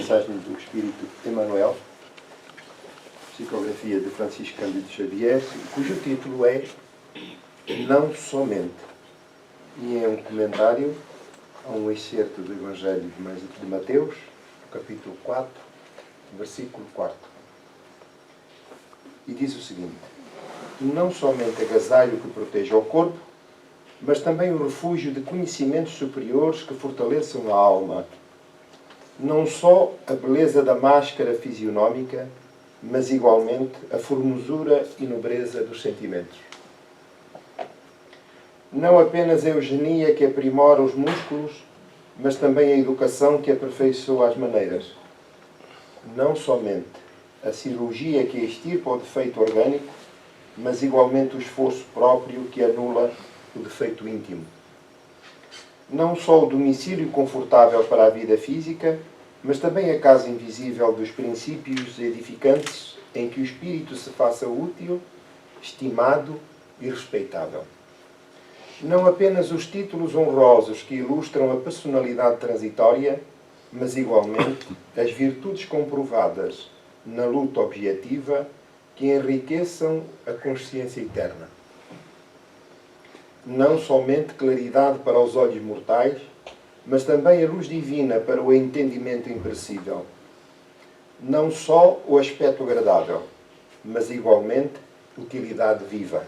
mensagem do Espírito Emmanuel, psicografia de Francisco Cândido Xavier, cujo título é Não Somente. E é um comentário a um excerto do Evangelho de Mateus, capítulo 4, versículo 4. E diz o seguinte: não somente agasalho que proteja o corpo, mas também o refúgio de conhecimentos superiores que fortaleçam a alma. Não só a beleza da máscara fisionómica, mas igualmente a formosura e nobreza dos sentimentos. Não apenas a eugenia que aprimora os músculos, mas também a educação que aperfeiçoa as maneiras. Não somente a cirurgia que extirpa o defeito orgânico, mas igualmente o esforço próprio que anula o defeito íntimo. Não só o domicílio confortável para a vida física, mas também a casa invisível dos princípios edificantes em que o espírito se faça útil, estimado e respeitável. Não apenas os títulos honrosos que ilustram a personalidade transitória, mas igualmente as virtudes comprovadas na luta objetiva que enriqueçam a consciência eterna. Não somente claridade para os olhos mortais, mas também a luz divina para o entendimento imperecível. Não só o aspecto agradável, mas igualmente utilidade viva.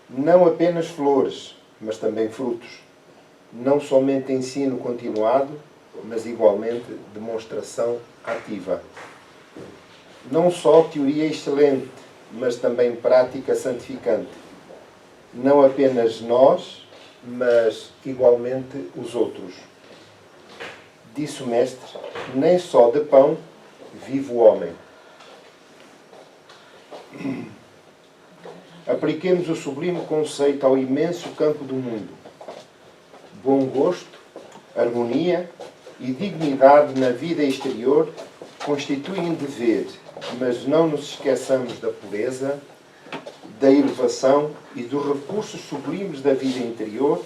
Não apenas flores, mas também frutos. Não somente ensino continuado, mas igualmente demonstração ativa. Não só teoria excelente, mas também prática santificante. Não apenas nós, mas igualmente os outros. Disse o Mestre: nem só de pão vive o homem. Apliquemos o sublime conceito ao imenso campo do mundo. Bom gosto, harmonia e dignidade na vida exterior constituem dever, mas não nos esqueçamos da pureza, da elevação e dos recursos sublimes da vida interior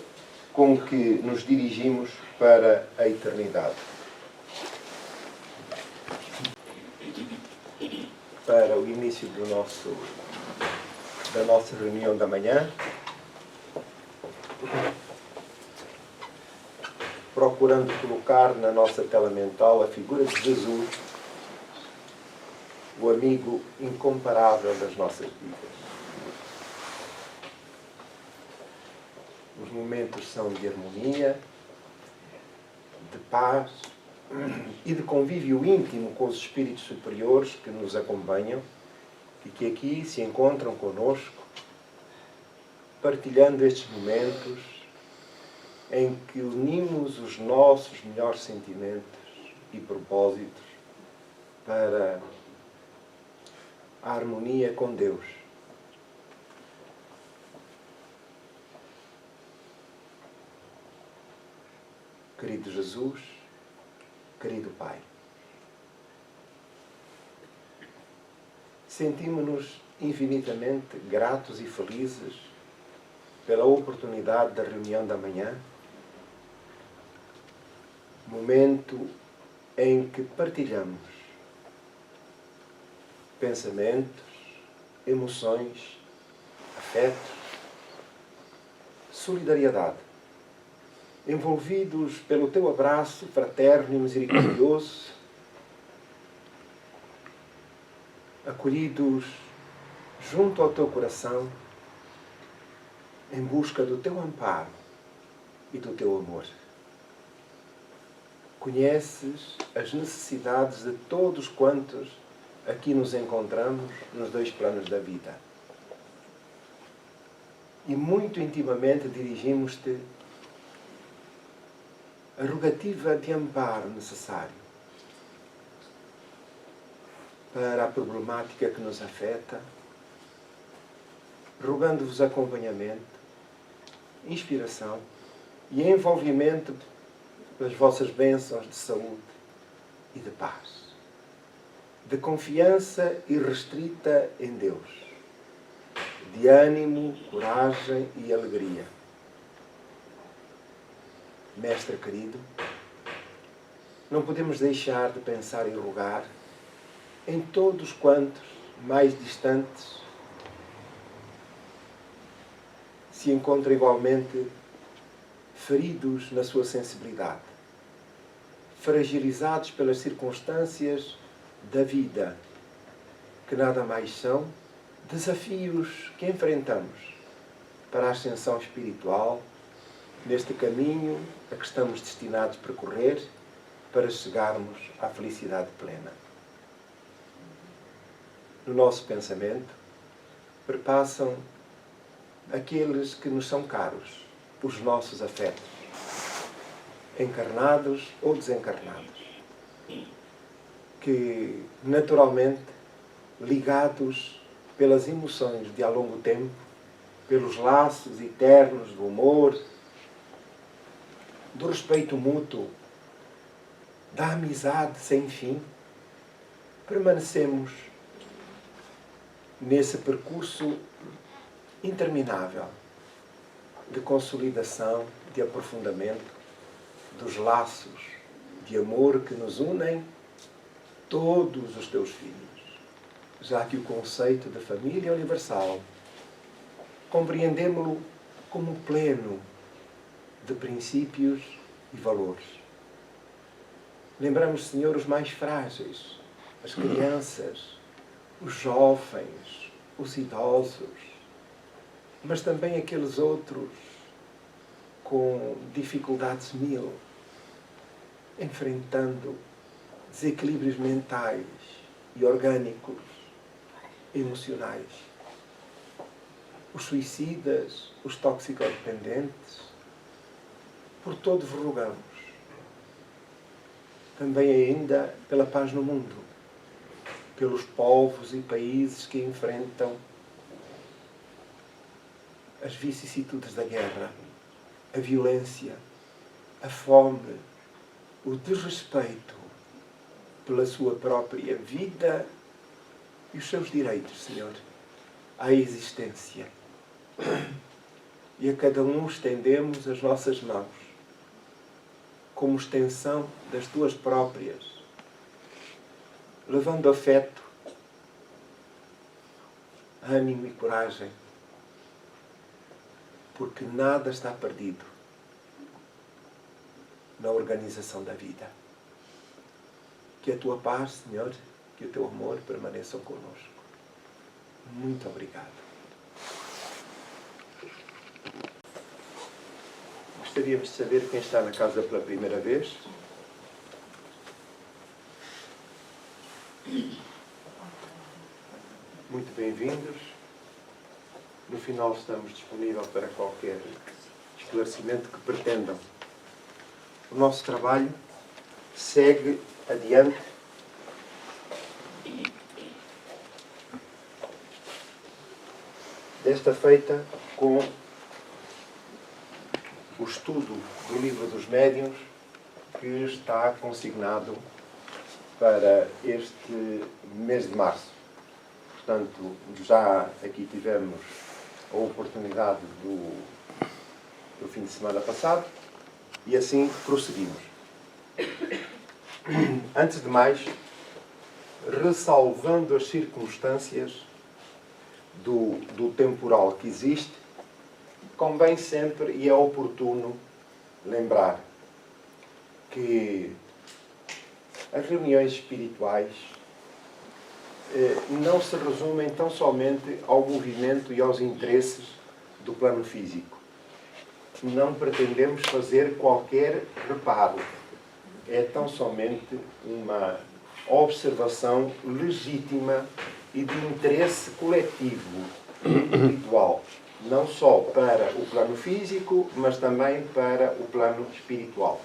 com que nos dirigimos para a eternidade. Para o início da nossa reunião da manhã, procurando colocar na nossa tela mental a figura de Jesus, o amigo incomparável das nossas vidas. Os momentos são de harmonia, de paz e de convívio íntimo com os espíritos superiores que nos acompanham e que aqui se encontram conosco, partilhando estes momentos em que unimos os nossos melhores sentimentos e propósitos para a harmonia com Deus. Querido Jesus, querido Pai, sentimos-nos infinitamente gratos e felizes pela oportunidade da reunião da manhã, momento em que partilhamos pensamentos, emoções, afetos, solidariedade, envolvidos pelo teu abraço fraterno e misericordioso, acolhidos junto ao teu coração, em busca do teu amparo e do teu amor. Conheces as necessidades de todos quantos aqui nos encontramos nos dois planos da vida. E muito intimamente dirigimos-te a rogativa de amparo necessário para a problemática que nos afeta, rogando-vos acompanhamento, inspiração e envolvimento das vossas bênçãos de saúde e de paz, de confiança irrestrita em Deus, de ânimo, coragem e alegria. Mestre querido, não podemos deixar de pensar e rogar em todos quantos, mais distantes, se encontram igualmente feridos na sua sensibilidade, fragilizados pelas circunstâncias da vida, que nada mais são desafios que enfrentamos para a ascensão espiritual neste caminho a que estamos destinados a percorrer para chegarmos à felicidade plena. No nosso pensamento perpassam aqueles que nos são caros, os nossos afetos, encarnados ou desencarnados, que naturalmente, ligados pelas emoções de há longo tempo, pelos laços eternos do amor, do respeito mútuo, da amizade sem fim, permanecemos nesse percurso interminável de consolidação, de aprofundamento dos laços de amor que nos unem todos os teus filhos, já que o conceito de família universal compreendemo-lo como pleno de princípios e valores. Lembramos, Senhor, os mais frágeis, as crianças, os jovens, os idosos, mas também aqueles outros com dificuldades mil, enfrentando desequilíbrios mentais e orgânicos, emocionais. Os suicidas, os toxicodependentes, por todos rogamos. Também ainda pela paz no mundo, pelos povos e países que enfrentam as vicissitudes da guerra, a violência, a fome, o desrespeito pela sua própria vida e os seus direitos, Senhor, à existência. E a cada um estendemos as nossas mãos, como extensão das tuas próprias, levando afeto, ânimo e coragem, porque nada está perdido na organização da vida. Que a tua paz, Senhor, que o teu amor permaneçam conosco. Muito obrigado. Gostaríamos de saber quem está na casa pela primeira vez. Muito bem-vindos. No final estamos disponíveis para qualquer esclarecimento que pretendam. O nosso trabalho segue adiante desta feita com o estudo do Livro dos Médiuns, que está consignado para este mês de março. Portanto, já aqui tivemos a oportunidade do fim de semana passado e assim prosseguimos. Antes de mais, ressalvando as circunstâncias do temporal que existe, convém sempre e é oportuno lembrar que as reuniões espirituais não se resumem tão somente ao movimento e aos interesses do plano físico. Não pretendemos fazer qualquer reparo. É tão somente uma observação legítima e de interesse coletivo, individual, não só para o plano físico, mas também para o plano espiritual.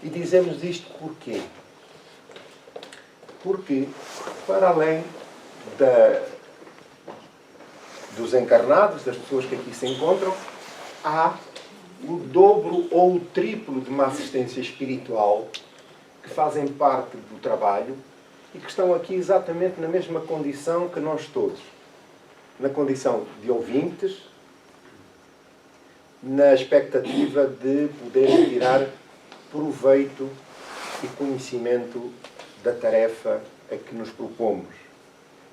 E dizemos isto porquê? Porque, para além dos encarnados, das pessoas que aqui se encontram, há o dobro ou o triplo de uma assistência espiritual que fazem parte do trabalho e que estão aqui exatamente na mesma condição que nós todos. na condição de ouvintes, na expectativa de poder tirar proveito e conhecimento da tarefa a que nos propomos.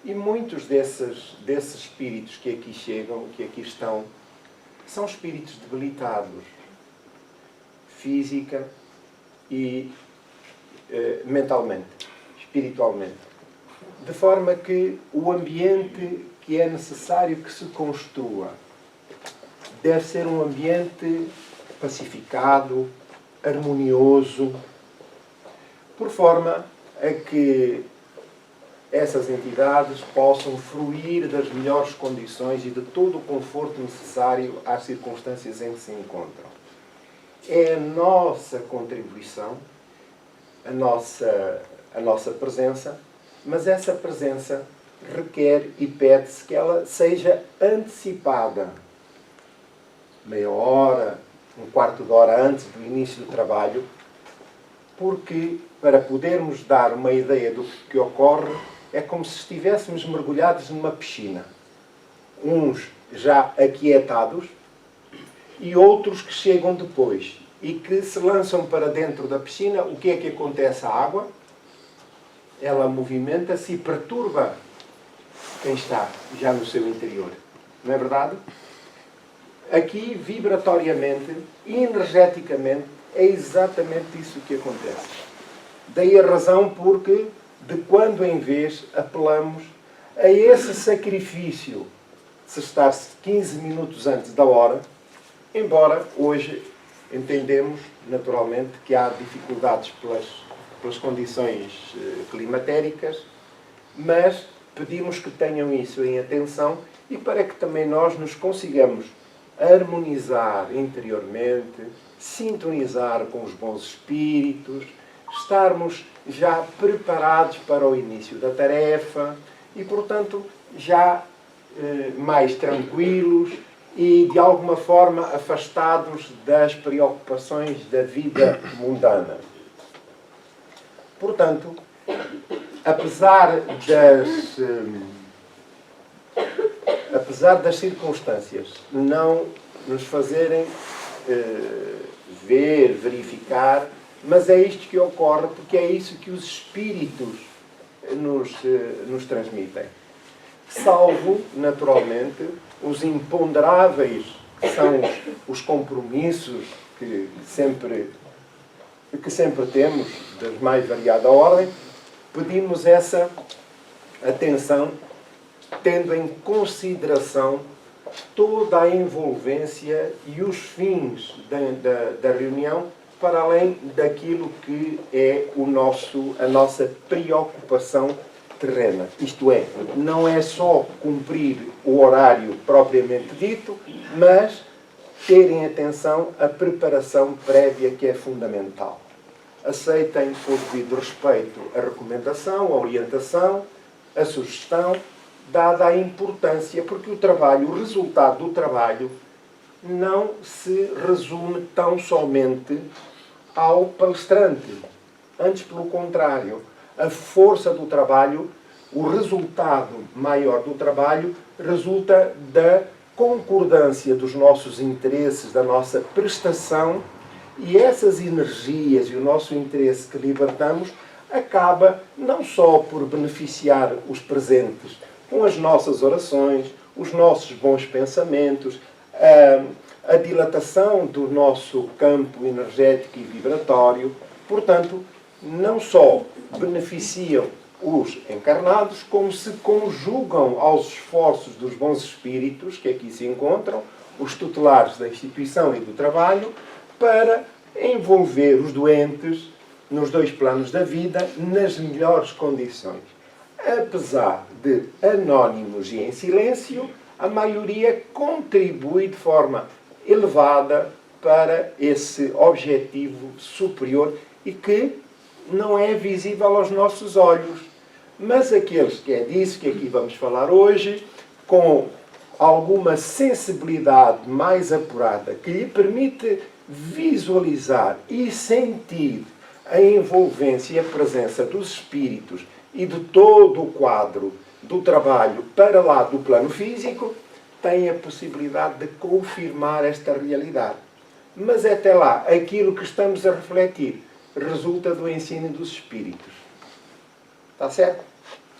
E muitos desses espíritos que aqui chegam, que aqui estão, são espíritos debilitados, física e mentalmente, espiritualmente. De forma que o ambiente que é necessário que se construa deve ser um ambiente pacificado, harmonioso, por forma a que essas entidades possam fruir das melhores condições e de todo o conforto necessário às circunstâncias em que se encontram. É a nossa contribuição, a nossa presença, mas essa presença requer e pede-se que ela seja antecipada. Meia hora, um quarto de hora antes do início do trabalho, porque para podermos dar uma ideia do que ocorre, é como se estivéssemos mergulhados numa piscina. Uns já aquietados e outros que chegam depois e que se lançam para dentro da piscina. O que é que acontece à água? Ela movimenta-se e perturba quem está já no seu interior. Não é verdade? Aqui, vibratoriamente, energeticamente, é exatamente isso que acontece. Daí a razão porque, de quando em vez, apelamos a esse sacrifício de se estar 15 minutos antes da hora, embora hoje entendemos, naturalmente, que há dificuldades pelas condições climatéricas, mas pedimos que tenham isso em atenção e para que também nós nos consigamos harmonizar interiormente, sintonizar com os bons espíritos, estarmos já preparados para o início da tarefa e, portanto, já mais tranquilos e, de alguma forma, afastados das preocupações da vida mundana. Portanto, apesar das circunstâncias não nos fazerem verificar, mas é isto que ocorre, porque é isso que os espíritos nos transmitem. Salvo, naturalmente, os imponderáveis, que são os compromissos que sempre temos, das mais variada ordem, pedimos essa atenção, tendo em consideração toda a envolvência e os fins da reunião, para além daquilo que é a nossa preocupação terrena. Isto é, não é só cumprir o horário propriamente dito, mas terem atenção à preparação prévia, que é fundamental. Aceitem com o devido respeito a recomendação, a orientação, a sugestão, dada a importância, porque o resultado do trabalho não se resume tão somente ao palestrante. Antes, pelo contrário, a força do trabalho, o resultado maior do trabalho, resulta da concordância dos nossos interesses, da nossa prestação, e essas energias e o nosso interesse que libertamos acaba não só por beneficiar os presentes com as nossas orações, os nossos bons pensamentos, a dilatação do nosso campo energético e vibratório. Portanto, não só beneficiam os encarnados, como se conjugam aos esforços dos bons espíritos que aqui se encontram, os tutelares da instituição e do trabalho, para envolver os doentes nos dois planos da vida nas melhores condições. Apesar de anónimos e em silêncio, a maioria contribui de forma elevada para esse objetivo superior e que não é visível aos nossos olhos. Mas aqueles que é disso que aqui vamos falar hoje, com alguma sensibilidade mais apurada, que lhe permite visualizar e sentir a envolvência e a presença dos espíritos e de todo o quadro do trabalho para lá do plano físico, tem a possibilidade de confirmar esta realidade. Mas até lá, aquilo que estamos a refletir resulta do ensino dos espíritos. Está certo?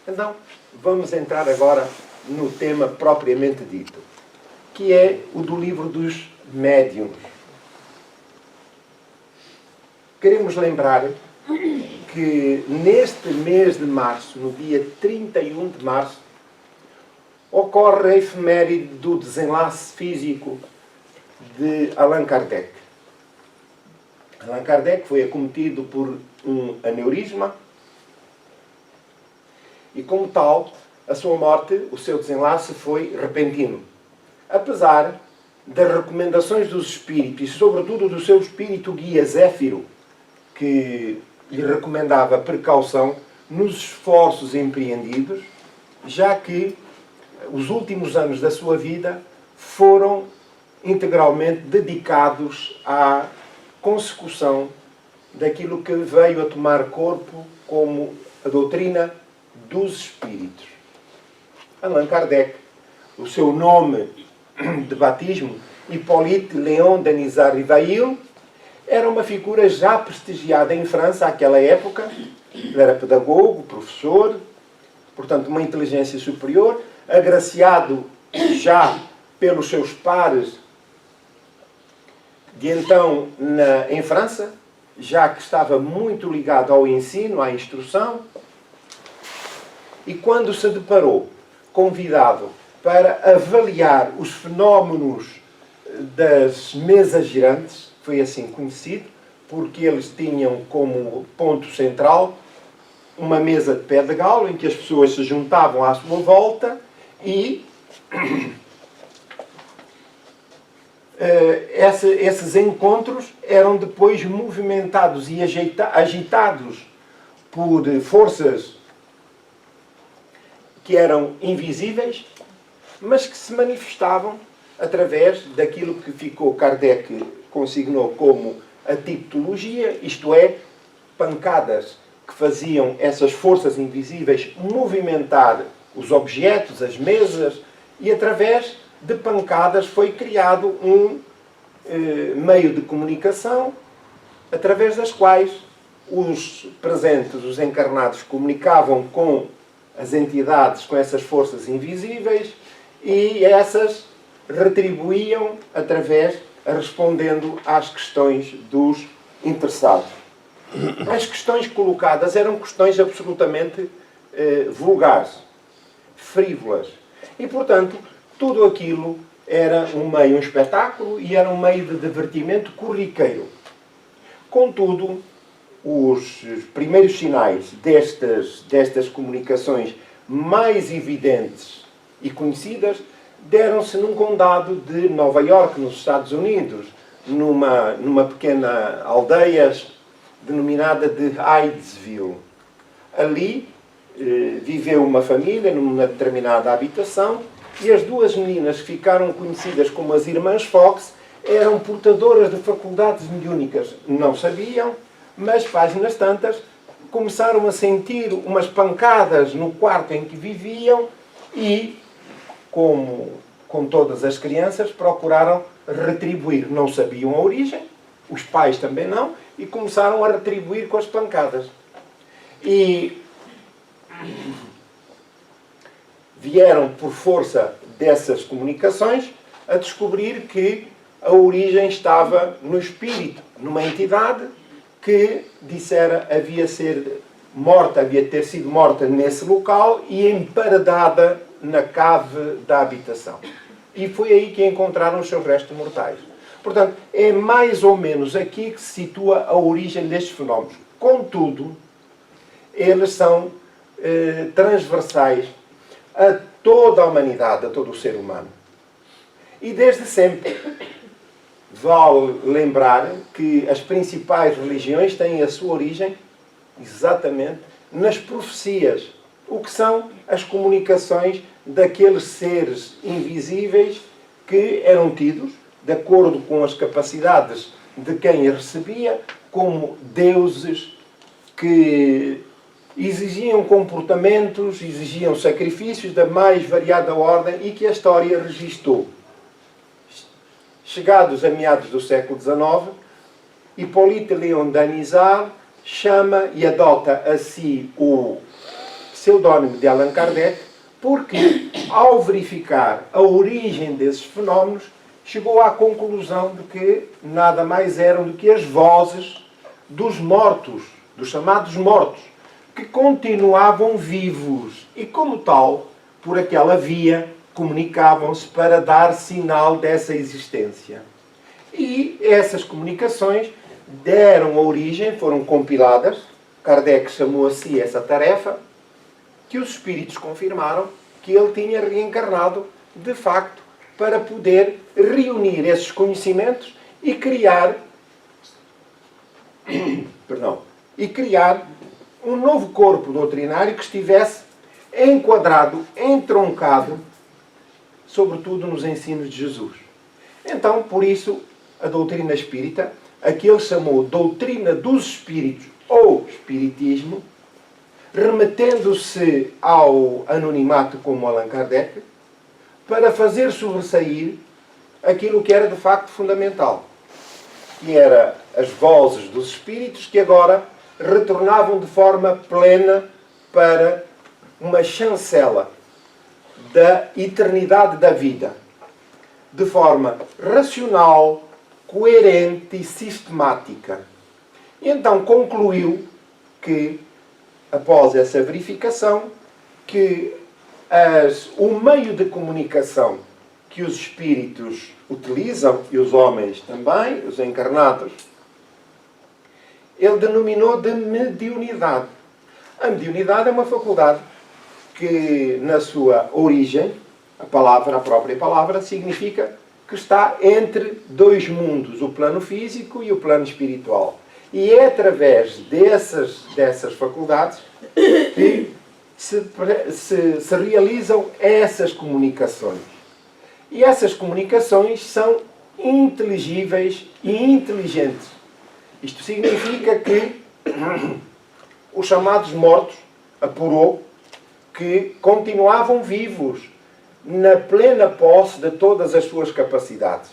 Então, vamos entrar agora no tema propriamente dito, que é o do livro dos médiuns. Queremos lembrar que neste mês de março, no dia 31 de março, ocorre a efeméride do desenlace físico de Allan Kardec. Allan Kardec foi acometido por um aneurisma e, como tal, a sua morte, o seu desenlace foi repentino. Apesar das recomendações dos espíritos e, sobretudo, do seu espírito guia Zéfiro, que lhe recomendava precaução nos esforços empreendidos, já que os últimos anos da sua vida foram integralmente dedicados à consecução daquilo que veio a tomar corpo como a doutrina dos espíritos. Allan Kardec, o seu nome de batismo, Hippolyte Léon Denisard Rivail, era uma figura já prestigiada em França àquela época. Ele era pedagogo, professor, portanto uma inteligência superior, agraciado já pelos seus pares de então em França, já que estava muito ligado ao ensino, à instrução, e quando se deparou convidado para avaliar os fenómenos das mesas girantes, foi assim conhecido, porque eles tinham como ponto central uma mesa de pé de galo em que as pessoas se juntavam à sua volta e esses encontros eram depois movimentados e agitados por forças que eram invisíveis, mas que se manifestavam através daquilo que Kardec consignou como a tipologia, isto é, pancadas que faziam essas forças invisíveis movimentar os objetos, as mesas, e através de pancadas foi criado um meio de comunicação através das quais os presentes, os encarnados, comunicavam com as entidades, com essas forças invisíveis, e essas retribuíam respondendo às questões dos interessados. As questões colocadas eram questões absolutamente vulgares, frívolas. E, portanto, tudo aquilo era um espetáculo e era um meio de divertimento corriqueiro. Contudo, os primeiros sinais destas comunicações mais evidentes e conhecidas deram-se num condado de Nova Iorque, nos Estados Unidos, numa pequena aldeia denominada de Hydesville. Ali viveu uma família numa determinada habitação e as duas meninas que ficaram conhecidas como as Irmãs Fox eram portadoras de faculdades mediúnicas. Não sabiam, mas páginas tantas começaram a sentir umas pancadas no quarto em que viviam e, como com todas as crianças, procuraram retribuir. Não sabiam a origem, os pais também não, e começaram a retribuir com as pancadas. E vieram, por força dessas comunicações, a descobrir que a origem estava no espírito, numa entidade que dissera havia ter sido morta nesse local e emparedada na cave da habitação. E foi aí que encontraram os seus restos mortais. Portanto, é mais ou menos aqui que se situa a origem destes fenómenos. Contudo, eles são transversais a toda a humanidade, a todo o ser humano. E desde sempre. Vale lembrar que as principais religiões têm a sua origem exatamente nas profecias. O que são as comunicações daqueles seres invisíveis que eram tidos, de acordo com as capacidades de quem as recebia, como deuses que exigiam comportamentos, exigiam sacrifícios da mais variada ordem e que a história registou. Chegados a meados do século XIX, Hippolyte Léon Denisard chama e adota a si o pseudónimo de Allan Kardec, porque, ao verificar a origem desses fenómenos, chegou à conclusão de que nada mais eram do que as vozes dos mortos, dos chamados mortos, que continuavam vivos e, como tal, por aquela via, comunicavam-se para dar sinal dessa existência. E essas comunicações deram origem, foram compiladas, Kardec chamou a si essa tarefa, que os espíritos confirmaram que ele tinha reencarnado, de facto, para poder reunir esses conhecimentos e criar um novo corpo doutrinário que estivesse enquadrado, entroncado, sobretudo nos ensinos de Jesus. Então, por isso, a doutrina espírita, a que ele chamou doutrina dos espíritos ou espiritismo, remetendo-se ao anonimato como Allan Kardec, para fazer sobressair aquilo que era de facto fundamental, que era as vozes dos espíritos que agora retornavam de forma plena para uma chancela da eternidade da vida, de forma racional, coerente e sistemática. E então concluiu que, após essa verificação, que o meio de comunicação que os espíritos utilizam, e os homens também, os encarnados, ele denominou de mediunidade. A mediunidade é uma faculdade que, na sua origem, a própria palavra, significa que está entre dois mundos, o plano físico e o plano espiritual. E é através dessas faculdades que se realizam essas comunicações. E essas comunicações são inteligíveis e inteligentes. Isto significa que os chamados mortos, apurou, que continuavam vivos na plena posse de todas as suas capacidades.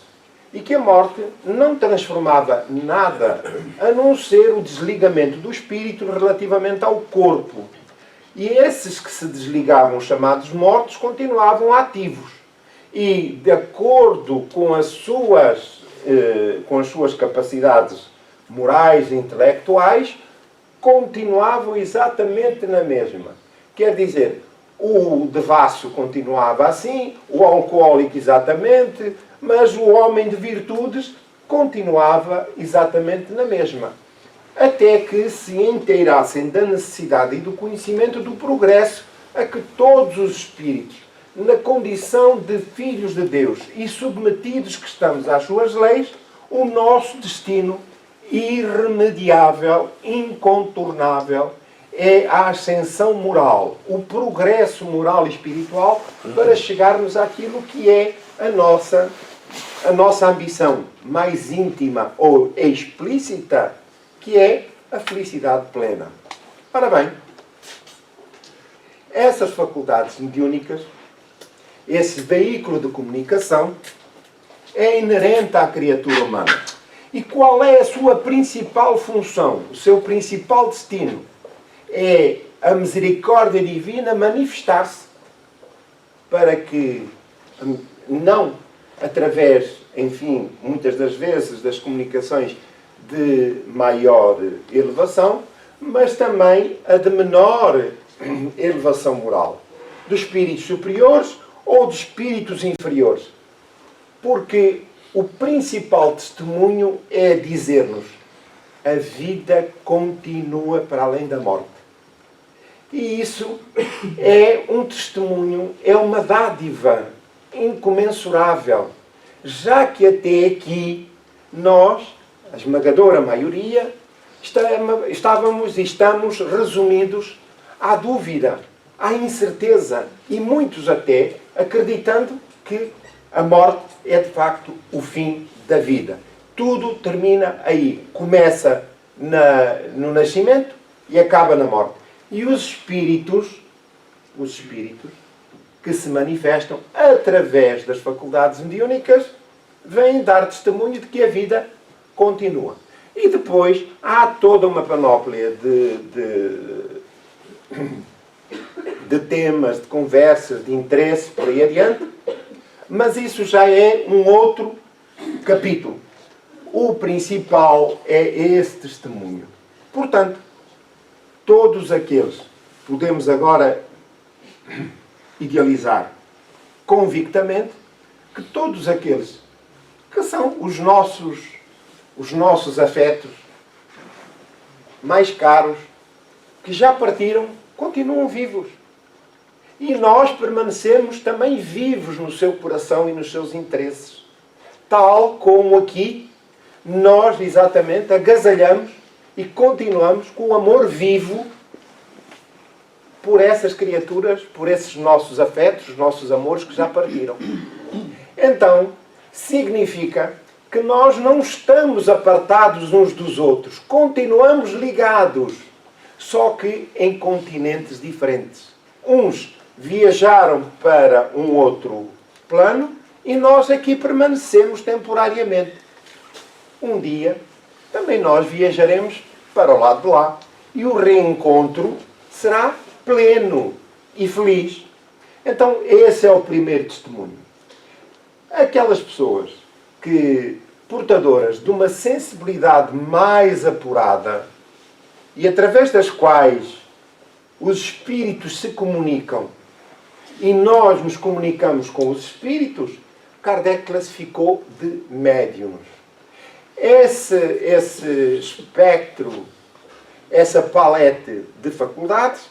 E que a morte não transformava nada a não ser o desligamento do espírito relativamente ao corpo. E esses que se desligavam, chamados mortos, continuavam ativos. E, de acordo com as suas capacidades morais e intelectuais, continuavam exatamente na mesma. Quer dizer, o devasso continuava assim, o alcoólico exatamente, mas o homem de virtudes continuava exatamente na mesma. Até que se inteirassem da necessidade e do conhecimento do progresso a que todos os espíritos, na condição de filhos de Deus e submetidos que estamos às suas leis, o nosso destino irremediável, incontornável, é a ascensão moral, o progresso moral e espiritual para chegarmos àquilo que é a nossa ambição mais íntima ou explícita, que é a felicidade plena. Ora bem, essas faculdades mediúnicas, esse veículo de comunicação, é inerente à criatura humana. E qual é a sua principal função, o seu principal destino? É a misericórdia divina manifestar-se para que, não através, enfim, muitas das vezes das comunicações de maior elevação, mas também a de menor elevação moral, dos espíritos superiores ou dos espíritos inferiores. Porque o principal testemunho é dizer-nos: a vida continua para além da morte. E isso é um testemunho, é uma dádiva incomensurável, já que até aqui nós, a esmagadora maioria, estávamos e estamos resumidos à dúvida, à incerteza, e muitos até acreditando que a morte é de facto o fim da vida. Tudo termina aí. Começa no nascimento e acaba na morte. E os espíritos que se manifestam através das faculdades mediúnicas vêm dar testemunho de que a vida continua. E depois há toda uma panóplia de temas, de conversas, de interesse por aí adiante, mas isso já é um outro capítulo. O principal é esse testemunho. Portanto, todos aqueles, podemos agora idealizar convictamente, que todos aqueles que são os nossos afetos mais caros, que já partiram, continuam vivos. E nós permanecemos também vivos no seu coração e nos seus interesses. Tal como aqui nós exatamente agasalhamos e continuamos com o amor vivo por essas criaturas, por esses nossos afetos, os nossos amores que já partiram. Então, significa que nós não estamos apartados uns dos outros. Continuamos ligados, só que em continentes diferentes. Uns viajaram para um outro plano e nós aqui permanecemos temporariamente. Um dia, também nós viajaremos para o lado de lá e o reencontro será pleno e feliz. Então, esse é o primeiro testemunho. Aquelas pessoas que, portadoras de uma sensibilidade mais apurada e através das quais os espíritos se comunicam e nós nos comunicamos com os espíritos, Kardec classificou de médiuns. Esse espectro, essa palete de faculdades,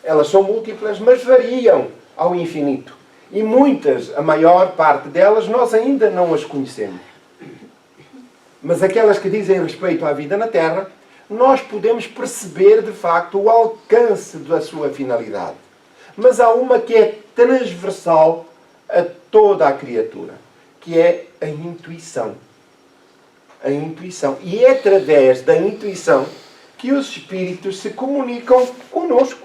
elas são múltiplas, mas variam ao infinito. E muitas, a maior parte delas, nós ainda não as conhecemos. Mas aquelas que dizem respeito à vida na Terra, nós podemos perceber, de facto, o alcance da sua finalidade. Mas há uma que é transversal a toda a criatura, que é a intuição. A intuição. E é através da intuição que os espíritos se comunicam conosco.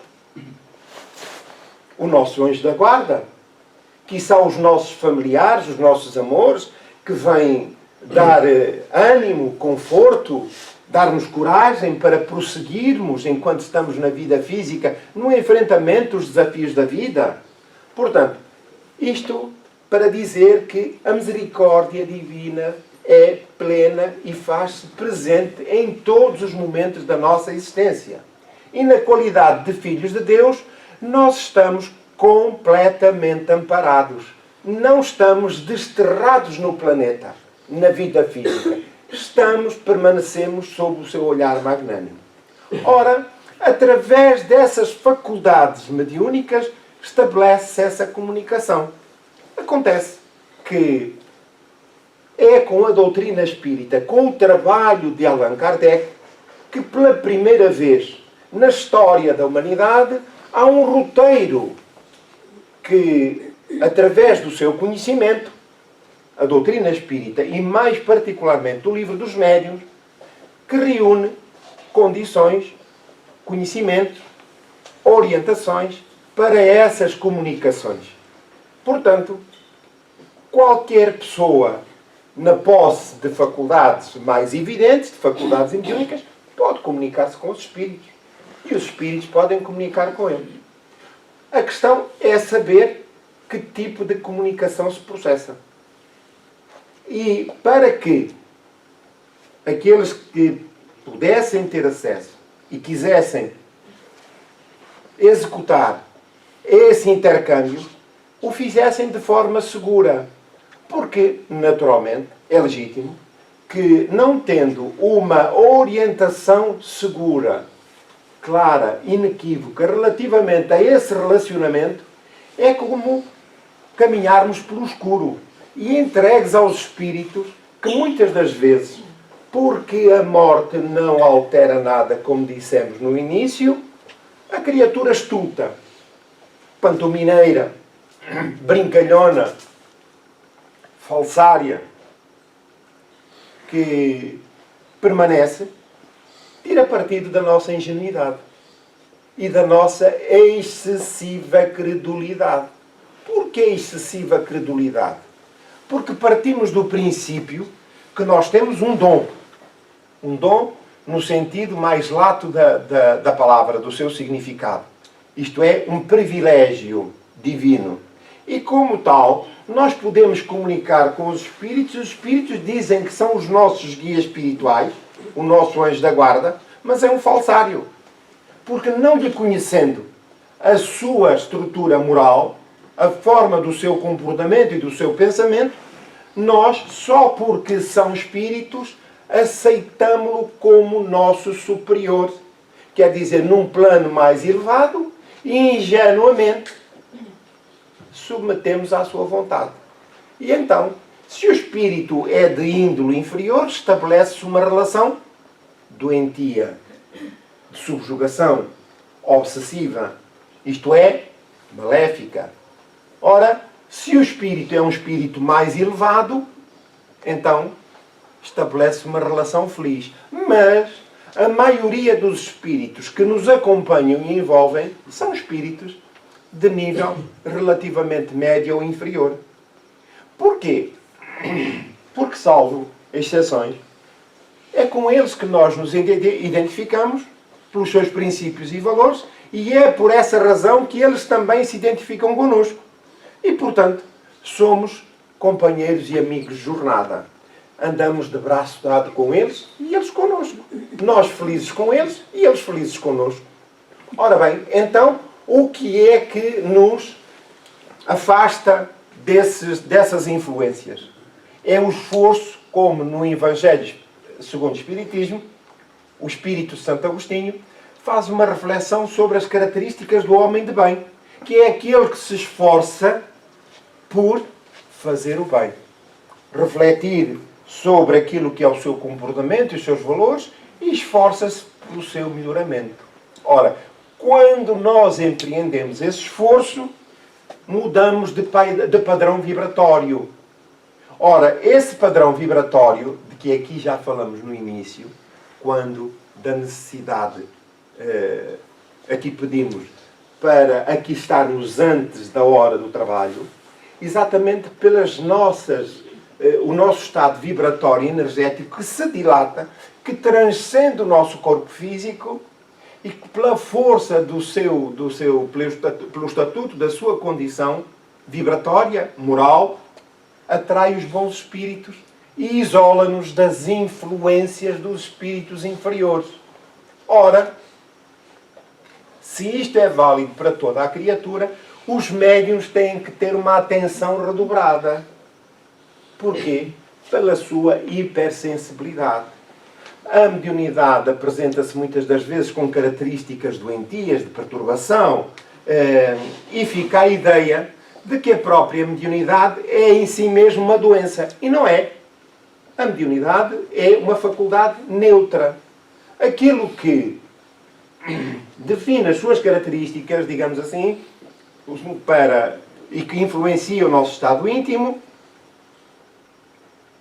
O nosso anjo da guarda, que são os nossos familiares, os nossos amores, que vêm dar ânimo, conforto, dar-nos coragem para prosseguirmos enquanto estamos na vida física, no enfrentamento dos desafios da vida. Portanto, isto para dizer que a misericórdia divina é plena e faz-se presente em todos os momentos da nossa existência. E na qualidade de filhos de Deus, nós estamos completamente amparados. Não estamos desterrados no planeta, na vida física. Permanecemos sob o seu olhar magnânimo. Ora, através dessas faculdades mediúnicas, estabelece-se essa comunicação. Acontece que é com a doutrina espírita, com o trabalho de Allan Kardec, que pela primeira vez na história da humanidade há um roteiro que, através do seu conhecimento, a doutrina espírita, e mais particularmente o livro dos médiuns, que reúne condições, conhecimentos, orientações para essas comunicações. Portanto, qualquer pessoa na posse de faculdades mais evidentes, de faculdades mediúnicas, pode comunicar-se com os espíritos. E os espíritos podem comunicar com ele. A questão é saber que tipo de comunicação se processa. E para que aqueles que pudessem ter acesso e quisessem executar esse intercâmbio, o fizessem de forma segura. Porque, naturalmente, é legítimo que, não tendo uma orientação segura, clara, inequívoca, relativamente a esse relacionamento, é como caminharmos pelo escuro e entregues aos espíritos que muitas das vezes, porque a morte não altera nada, como dissemos no início, a criatura astuta, pantomineira, brincalhona, falsária, que permanece, tira partido da nossa ingenuidade. e da nossa excessiva credulidade. Por que excessiva credulidade? Porque partimos do princípio que nós temos um dom. Um dom no sentido mais lato da palavra, do seu significado. Isto é, um privilégio divino. E como tal, nós podemos comunicar com os espíritos dizem que são os nossos guias espirituais, o nosso anjo da guarda, mas é um falsário. Porque não lhe conhecendo a sua estrutura moral, a forma do seu comportamento e do seu pensamento, nós, só porque são espíritos, aceitamo-lo como nosso superior. Quer dizer, num plano mais elevado, e ingenuamente submetemos à sua vontade. E então, se o espírito é de índole inferior, estabelece-se uma relação doentia, de subjugação, obsessiva, isto é, maléfica. Ora, se o espírito é um espírito mais elevado, então estabelece uma relação feliz. Mas a maioria dos espíritos que nos acompanham e envolvem são espíritos de nível relativamente médio ou inferior. Porquê? Porque, salvo exceções, é com eles que nós nos identificamos pelos seus princípios e valores, e é por essa razão que eles também se identificam connosco. E, portanto, somos companheiros e amigos de jornada. Andamos de braço dado com eles e eles connosco. Nós felizes com eles e eles felizes connosco. Ora bem, então, o que é que nos afasta dessas influências? É o esforço, como no Evangelho segundo o Espiritismo, o Espírito Santo Agostinho faz uma reflexão sobre as características do homem de bem, que é aquele que se esforça por fazer o bem. Refletir sobre aquilo que é o seu comportamento e os seus valores e esforça-se pelo seu melhoramento. Ora, quando nós empreendemos esse esforço, mudamos de padrão vibratório. Ora, esse padrão vibratório, de que aqui já falamos no início, quando da necessidade, aqui pedimos para aqui estarmos antes da hora do trabalho, exatamente pelas o nosso estado vibratório e energético que se dilata, que transcende o nosso corpo físico e que pela força pelo estatuto da sua condição vibratória, moral, atrai os bons espíritos e isola-nos das influências dos espíritos inferiores. Ora, se isto é válido para toda a criatura, os médiuns têm que ter uma atenção redobrada. Porquê? Pela sua hipersensibilidade. A mediunidade apresenta-se muitas das vezes com características doentias, de perturbação, e fica a ideia de que a própria mediunidade é em si mesmo uma doença. E não é. A mediunidade é uma faculdade neutra. Aquilo que define as suas características, digamos assim, e que influencia o nosso estado íntimo,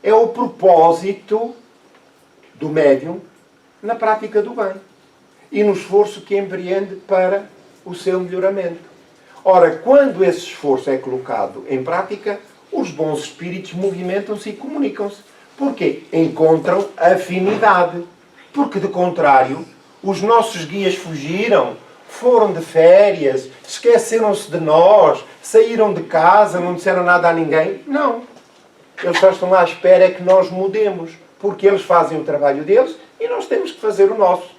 é o propósito do médium na prática do bem e no esforço que empreende para o seu melhoramento. Ora, quando esse esforço é colocado em prática, os bons espíritos movimentam-se e comunicam-se. Porquê? Encontram afinidade. Porque, de contrário, os nossos guias fugiram, foram de férias, esqueceram-se de nós, saíram de casa, não disseram nada a ninguém. Não. Eles só estão à espera que nós mudemos, porque eles fazem o trabalho deles e nós temos que fazer o nosso.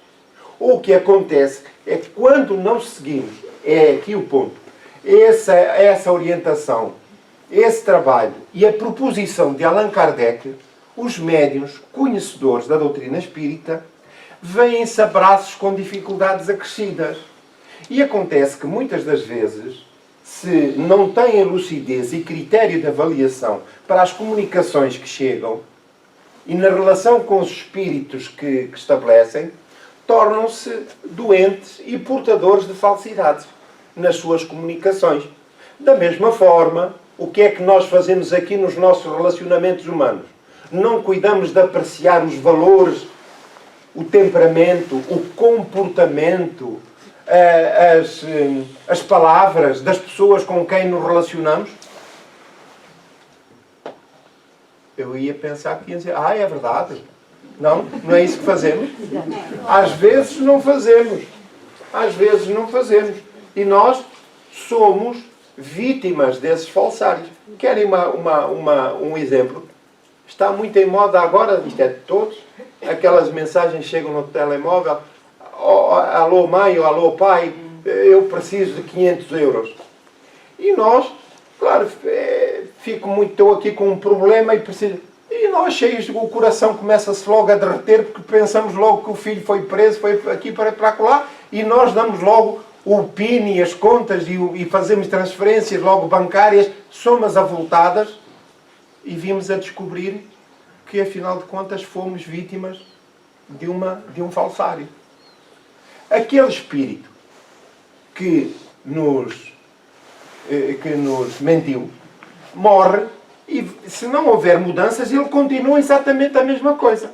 O que acontece é que quando não seguimos, é aqui o ponto, essa orientação, esse trabalho e a proposição de Allan Kardec, os médiuns conhecedores da doutrina espírita vêm-se a braços com dificuldades acrescidas. E acontece que muitas das vezes, se não têm lucidez e critério de avaliação para as comunicações que chegam e na relação com os espíritos que estabelecem, tornam-se doentes e portadores de falsidades nas suas comunicações. Da mesma forma, o que é que nós fazemos aqui nos nossos relacionamentos humanos? Não cuidamos de apreciar os valores, o temperamento, o comportamento, as palavras das pessoas com quem nos relacionamos? Eu ia pensar que ia dizer, é verdade. Não, não é isso que fazemos. Às vezes não fazemos. Às vezes não fazemos. E nós somos vítimas desses falsários. Querem um exemplo? Está muito em moda agora, isto é de todos, aquelas mensagens chegam no telemóvel, alô mãe ou alô pai, eu preciso de 500 euros. E nós, claro, estou aqui com um problema e preciso... E nós, cheios, o coração começa-se logo a derreter, porque pensamos logo que o filho foi preso, foi aqui para lá, e nós damos logo o PIN e as contas e fazemos transferências logo bancárias, somas avultadas, e vimos a descobrir que, afinal de contas, fomos vítimas de um falsário. Aquele espírito que nos mentiu morre, e se não houver mudanças, ele continua exatamente a mesma coisa.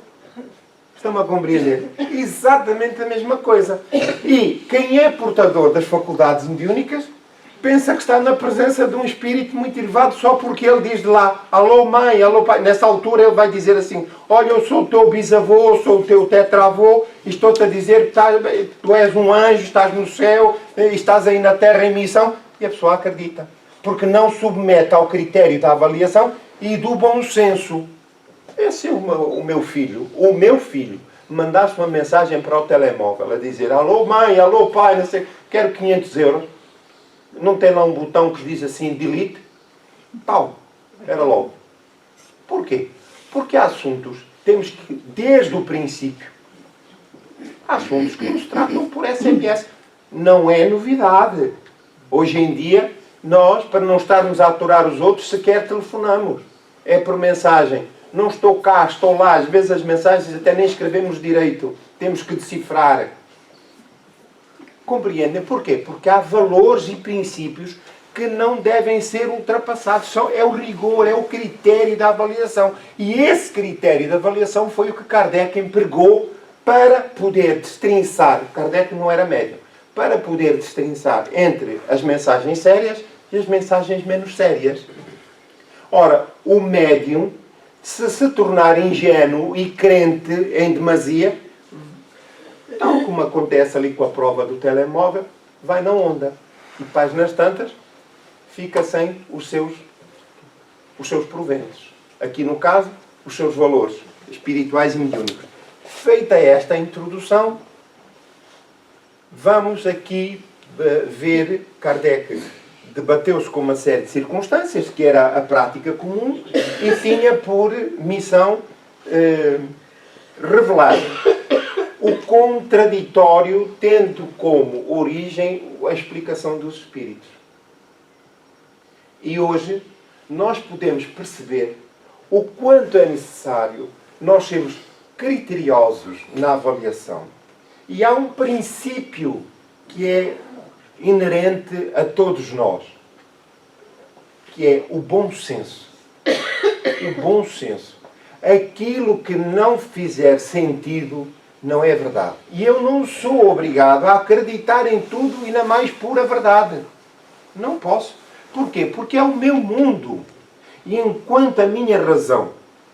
Estão-me a compreender? Exatamente a mesma coisa. E quem é portador das faculdades mediúnicas pensa que está na presença de um espírito muito elevado só porque ele diz de lá, alô mãe, alô pai. Nessa altura ele vai dizer assim, olha, eu sou o teu bisavô, eu sou o teu tetravô, e estou-te a dizer que tu és um anjo, estás no céu, estás aí na terra em missão. E a pessoa acredita. Porque não submete ao critério da avaliação e do bom senso. Se o meu filho mandasse uma mensagem para o telemóvel a dizer, alô mãe, alô pai, não sei, quero 500 euros, não tem lá um botão que diz assim, delete? Pau, era logo. Porquê? Porque há assuntos, temos que, desde o princípio, há assuntos que nos tratam por SMS. Não é novidade. Hoje em dia, nós, para não estarmos a aturar os outros, sequer telefonamos. É por mensagem. Não estou cá, estou lá. Às vezes as mensagens até nem escrevemos direito. Temos que decifrar. Compreendem? Porquê? Porque há valores e princípios que não devem ser ultrapassados. É o rigor, é o critério da avaliação. E esse critério da avaliação foi o que Kardec empregou para poder destrinçar. Kardec não era médium. Para poder destrinçar entre as mensagens sérias e as mensagens menos sérias. Ora, o médium, se tornar ingênuo e crente em demasia, tal como acontece ali com a prova do telemóvel, vai na onda. E páginas tantas, fica sem os seus proventos. Aqui no caso, os seus valores espirituais e mediúnicos. Feita esta introdução, vamos aqui ver, Kardec debateu-se com uma série de circunstâncias, que era a prática comum, e tinha por missão revelar o contraditório, tendo como origem a explicação dos espíritos. E hoje nós podemos perceber o quanto é necessário nós sermos criteriosos na avaliação. E há um princípio que é inerente a todos nós, que é o bom senso. O bom senso. Aquilo que não fizer sentido não é verdade. E eu não sou obrigado a acreditar em tudo e na mais pura verdade. Não posso. Porquê? Porque é o meu mundo. E enquanto a minha razão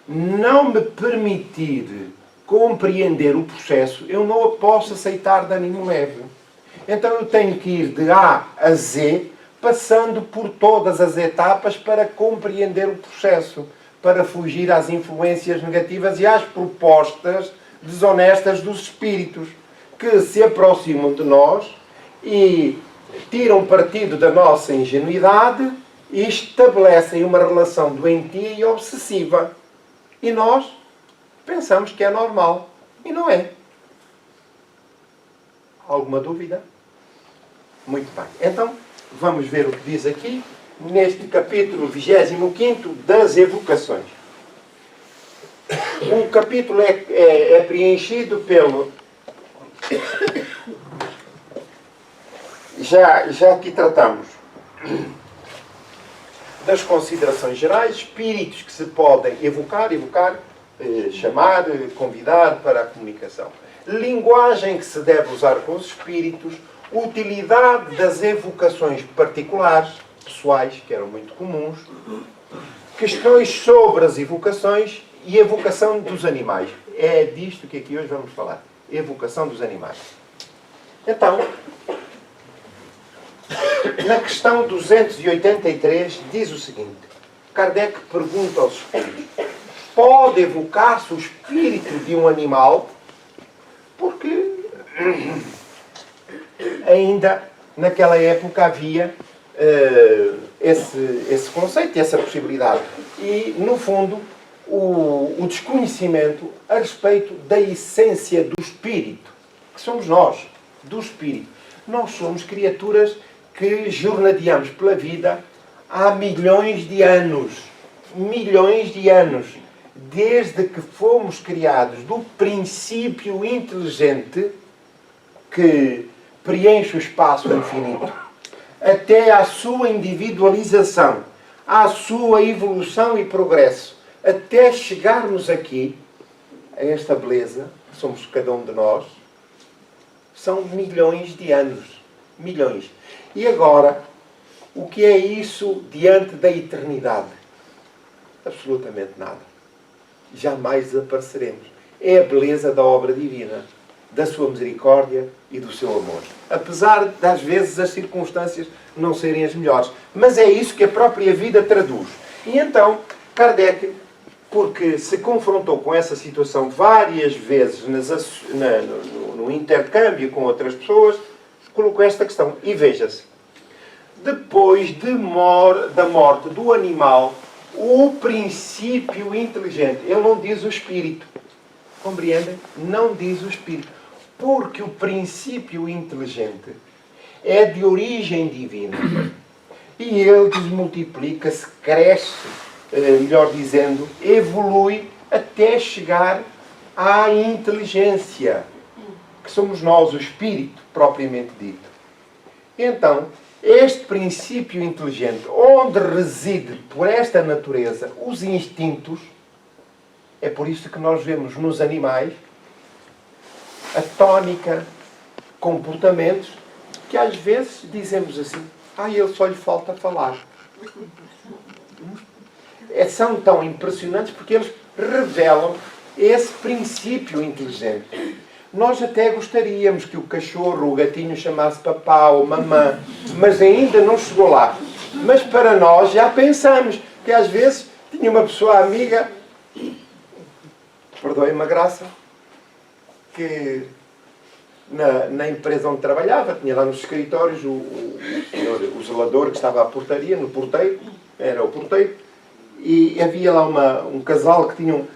não me permitir compreender o processo, eu não o posso aceitar de ânimo leve. Então eu tenho que ir de A a Z, passando por todas as etapas para compreender o processo, para fugir às influências negativas e às propostas desonestas dos espíritos, que se aproximam de nós e tiram partido da nossa ingenuidade e estabelecem uma relação doentia e obsessiva. E nós pensamos que é normal. E não é. Alguma dúvida? Muito bem. Então, vamos ver o que diz aqui, neste capítulo 25º das evocações. O capítulo é preenchido pelo... Já aqui tratamos das considerações gerais, espíritos que se podem evocar, chamar, convidar para a comunicação. Linguagem que se deve usar com os espíritos, utilidade das evocações particulares, pessoais, que eram muito comuns, questões sobre as evocações e evocação dos animais. É disto que aqui hoje vamos falar. Evocação dos animais. Então, na questão 283 diz o seguinte. Kardec pergunta aos espíritos. Pode evocar-se o espírito de um animal? Porque ainda naquela época havia esse conceito, essa possibilidade. E, no fundo, o desconhecimento a respeito da essência do espírito, que somos nós, do espírito. Nós somos criaturas que jornadeamos pela vida há milhões de anos. Milhões de anos. Desde que fomos criados do princípio inteligente que preenche o espaço infinito, até à sua individualização, à sua evolução e progresso, até chegarmos aqui, a esta beleza, que somos cada um de nós, são milhões de anos. Milhões. E agora, o que é isso diante da eternidade? Absolutamente nada. Jamais desapareceremos. É a beleza da obra divina, da sua misericórdia e do seu amor. Apesar de, às vezes, as circunstâncias não serem as melhores. Mas é isso que a própria vida traduz. E então, Kardec, porque se confrontou com essa situação várias vezes no intercâmbio com outras pessoas, colocou esta questão. E veja-se, depois da morte do animal, o princípio inteligente, ele não diz o espírito, compreendem? Não diz o espírito, porque o princípio inteligente é de origem divina e ele desmultiplica-se, cresce, melhor dizendo, evolui até chegar à inteligência, que somos nós, o espírito propriamente dito. Então, este princípio inteligente, onde reside por esta natureza os instintos, é por isso que nós vemos nos animais a tónica, comportamentos, que às vezes dizemos assim, ele só lhe falta falar. São tão impressionantes porque eles revelam esse princípio inteligente. Nós até gostaríamos que o cachorro, o gatinho chamasse papá ou mamã, mas ainda não chegou lá. Mas para nós já pensamos que às vezes tinha uma pessoa amiga, perdoem-me a graça, que na empresa onde trabalhava, tinha lá nos escritórios o zelador que estava à portaria, no porteiro, era o porteiro, e havia lá um casal que tinha um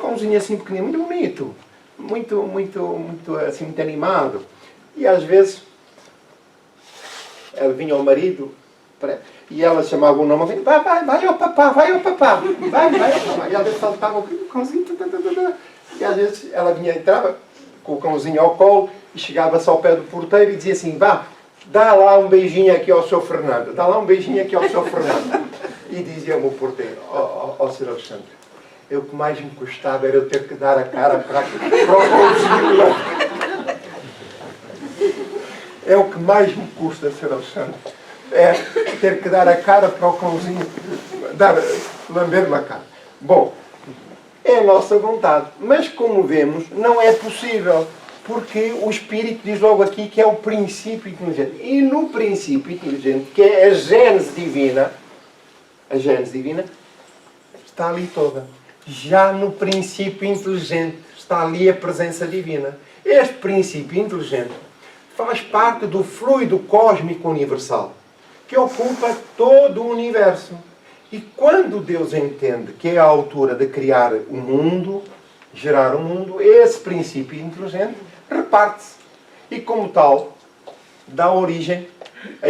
cãozinho assim pequenino, muito bonito. Muito assim, muito animado. E às vezes ela vinha ao marido e ela chamava o nome assim, vai ao papá, vai ao papá, vai ao papá. E às vezes saltava o cãozinho, e às vezes ela entrava com o cãozinho ao colo e chegava-se ao pé do porteiro e dizia assim, dá lá um beijinho aqui ao seu Fernando, dá lá um beijinho aqui ao seu Fernando. E dizia-me o porteiro, ó Sr. Alexandre, o que mais me custava era eu ter que dar a cara para o cãozinho. É o que mais me custa, Sr. Alexandre. É ter que dar a cara para o cãozinho, lamber-me a cara. Bom, é a nossa vontade. Mas, como vemos, não é possível. Porque o Espírito diz logo aqui que é o princípio inteligente. E no princípio inteligente, que é a gênese divina, está ali toda. Já no princípio inteligente está ali a presença divina. Este princípio inteligente faz parte do fluido cósmico universal, que ocupa todo o universo. E quando Deus entende que é a altura de criar o mundo, gerar o mundo, esse princípio inteligente reparte-se. E como tal, dá origem a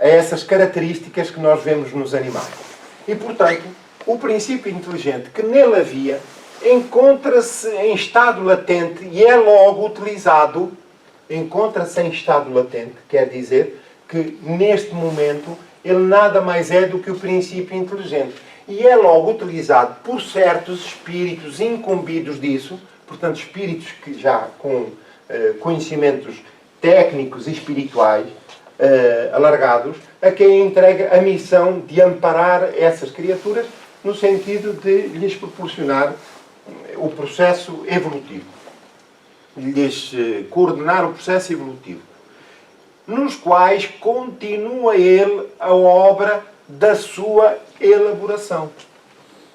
essas características que nós vemos nos animais. E, portanto, o princípio inteligente que nele havia encontra-se em estado latente e é logo utilizado. Encontra-se em estado latente, quer dizer que neste momento ele nada mais é do que o princípio inteligente. E é logo utilizado por certos espíritos incumbidos disso, portanto espíritos que já com conhecimentos técnicos e espirituais alargados, a quem entrega a missão de amparar essas criaturas no sentido de lhes proporcionar o processo evolutivo, lhes coordenar o processo evolutivo, nos quais continua ele a obra da sua elaboração.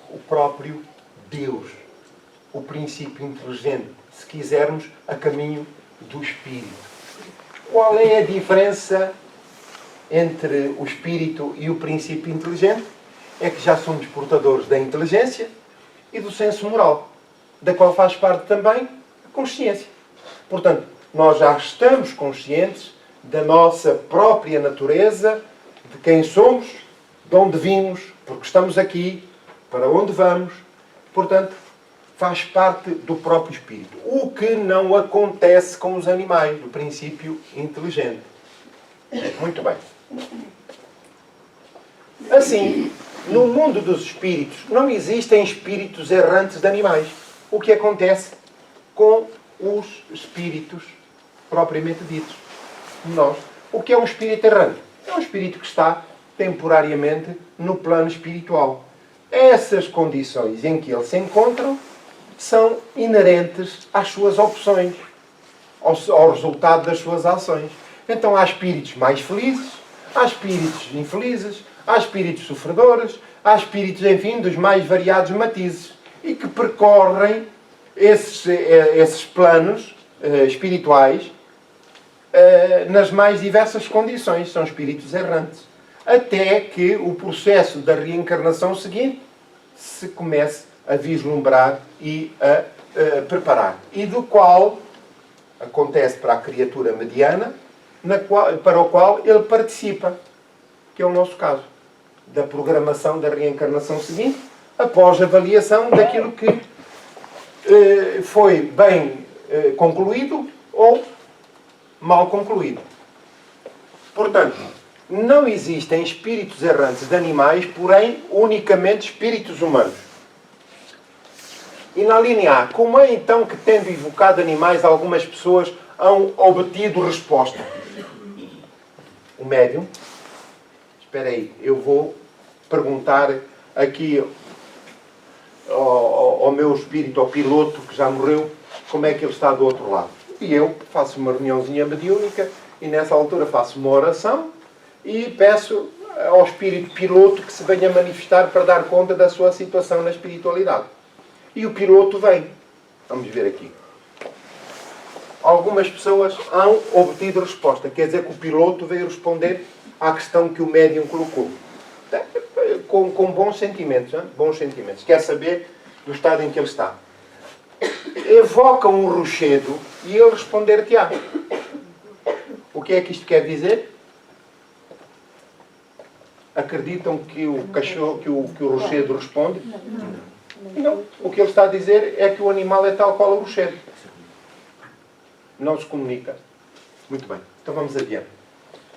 O próprio Deus, o princípio inteligente, se quisermos, a caminho do Espírito. Qual é a diferença entre o Espírito e o princípio inteligente? É que já somos portadores da inteligência e do senso moral, da qual faz parte também a consciência. Portanto, nós já estamos conscientes da nossa própria natureza, de quem somos, de onde vimos, porque estamos aqui, para onde vamos. Portanto, faz parte do próprio espírito. O que não acontece com os animais, do princípio inteligente. Muito bem. Assim, no mundo dos espíritos, não existem espíritos errantes de animais. O que acontece com os espíritos propriamente ditos. Nós. O que é um espírito errante? É um espírito que está temporariamente no plano espiritual. Essas condições em que eles se encontram são inerentes às suas opções, ao resultado das suas ações. Então há espíritos mais felizes, há espíritos infelizes, há espíritos sofredores, há espíritos, enfim, dos mais variados matizes e que percorrem esses planos espirituais nas mais diversas condições. São espíritos errantes. Até que o processo da reencarnação seguinte se comece a vislumbrar e a preparar. E do qual acontece para a criatura mediana, para o qual ele participa, que é o nosso caso, da programação da reencarnação seguinte, após a avaliação daquilo que foi bem concluído ou mal concluído. Portanto, não existem espíritos errantes de animais, porém, unicamente espíritos humanos. E na linha A, como é então que, tendo evocado animais, algumas pessoas hão obtido resposta? O médium, espera aí, eu vou perguntar aqui ao meu espírito, ao piloto que já morreu, como é que ele está do outro lado. E eu faço uma reuniãozinha mediúnica e nessa altura faço uma oração e peço ao espírito piloto que se venha manifestar para dar conta da sua situação na espiritualidade. E o piloto vem. Vamos ver aqui. Algumas pessoas hão obtido resposta. Quer dizer que o piloto veio responder à questão que o médium colocou. Com bons sentimentos. Hein? Bons sentimentos. Quer saber do estado em que ele está. Evoca um rochedo e ele responder-te-á. O que é que isto quer dizer? Acreditam que o cachorro, que o rochedo responde? Não. O que ele está a dizer é que o animal é tal qual o rochedo. Não se comunica. Muito bem. Então vamos adiante.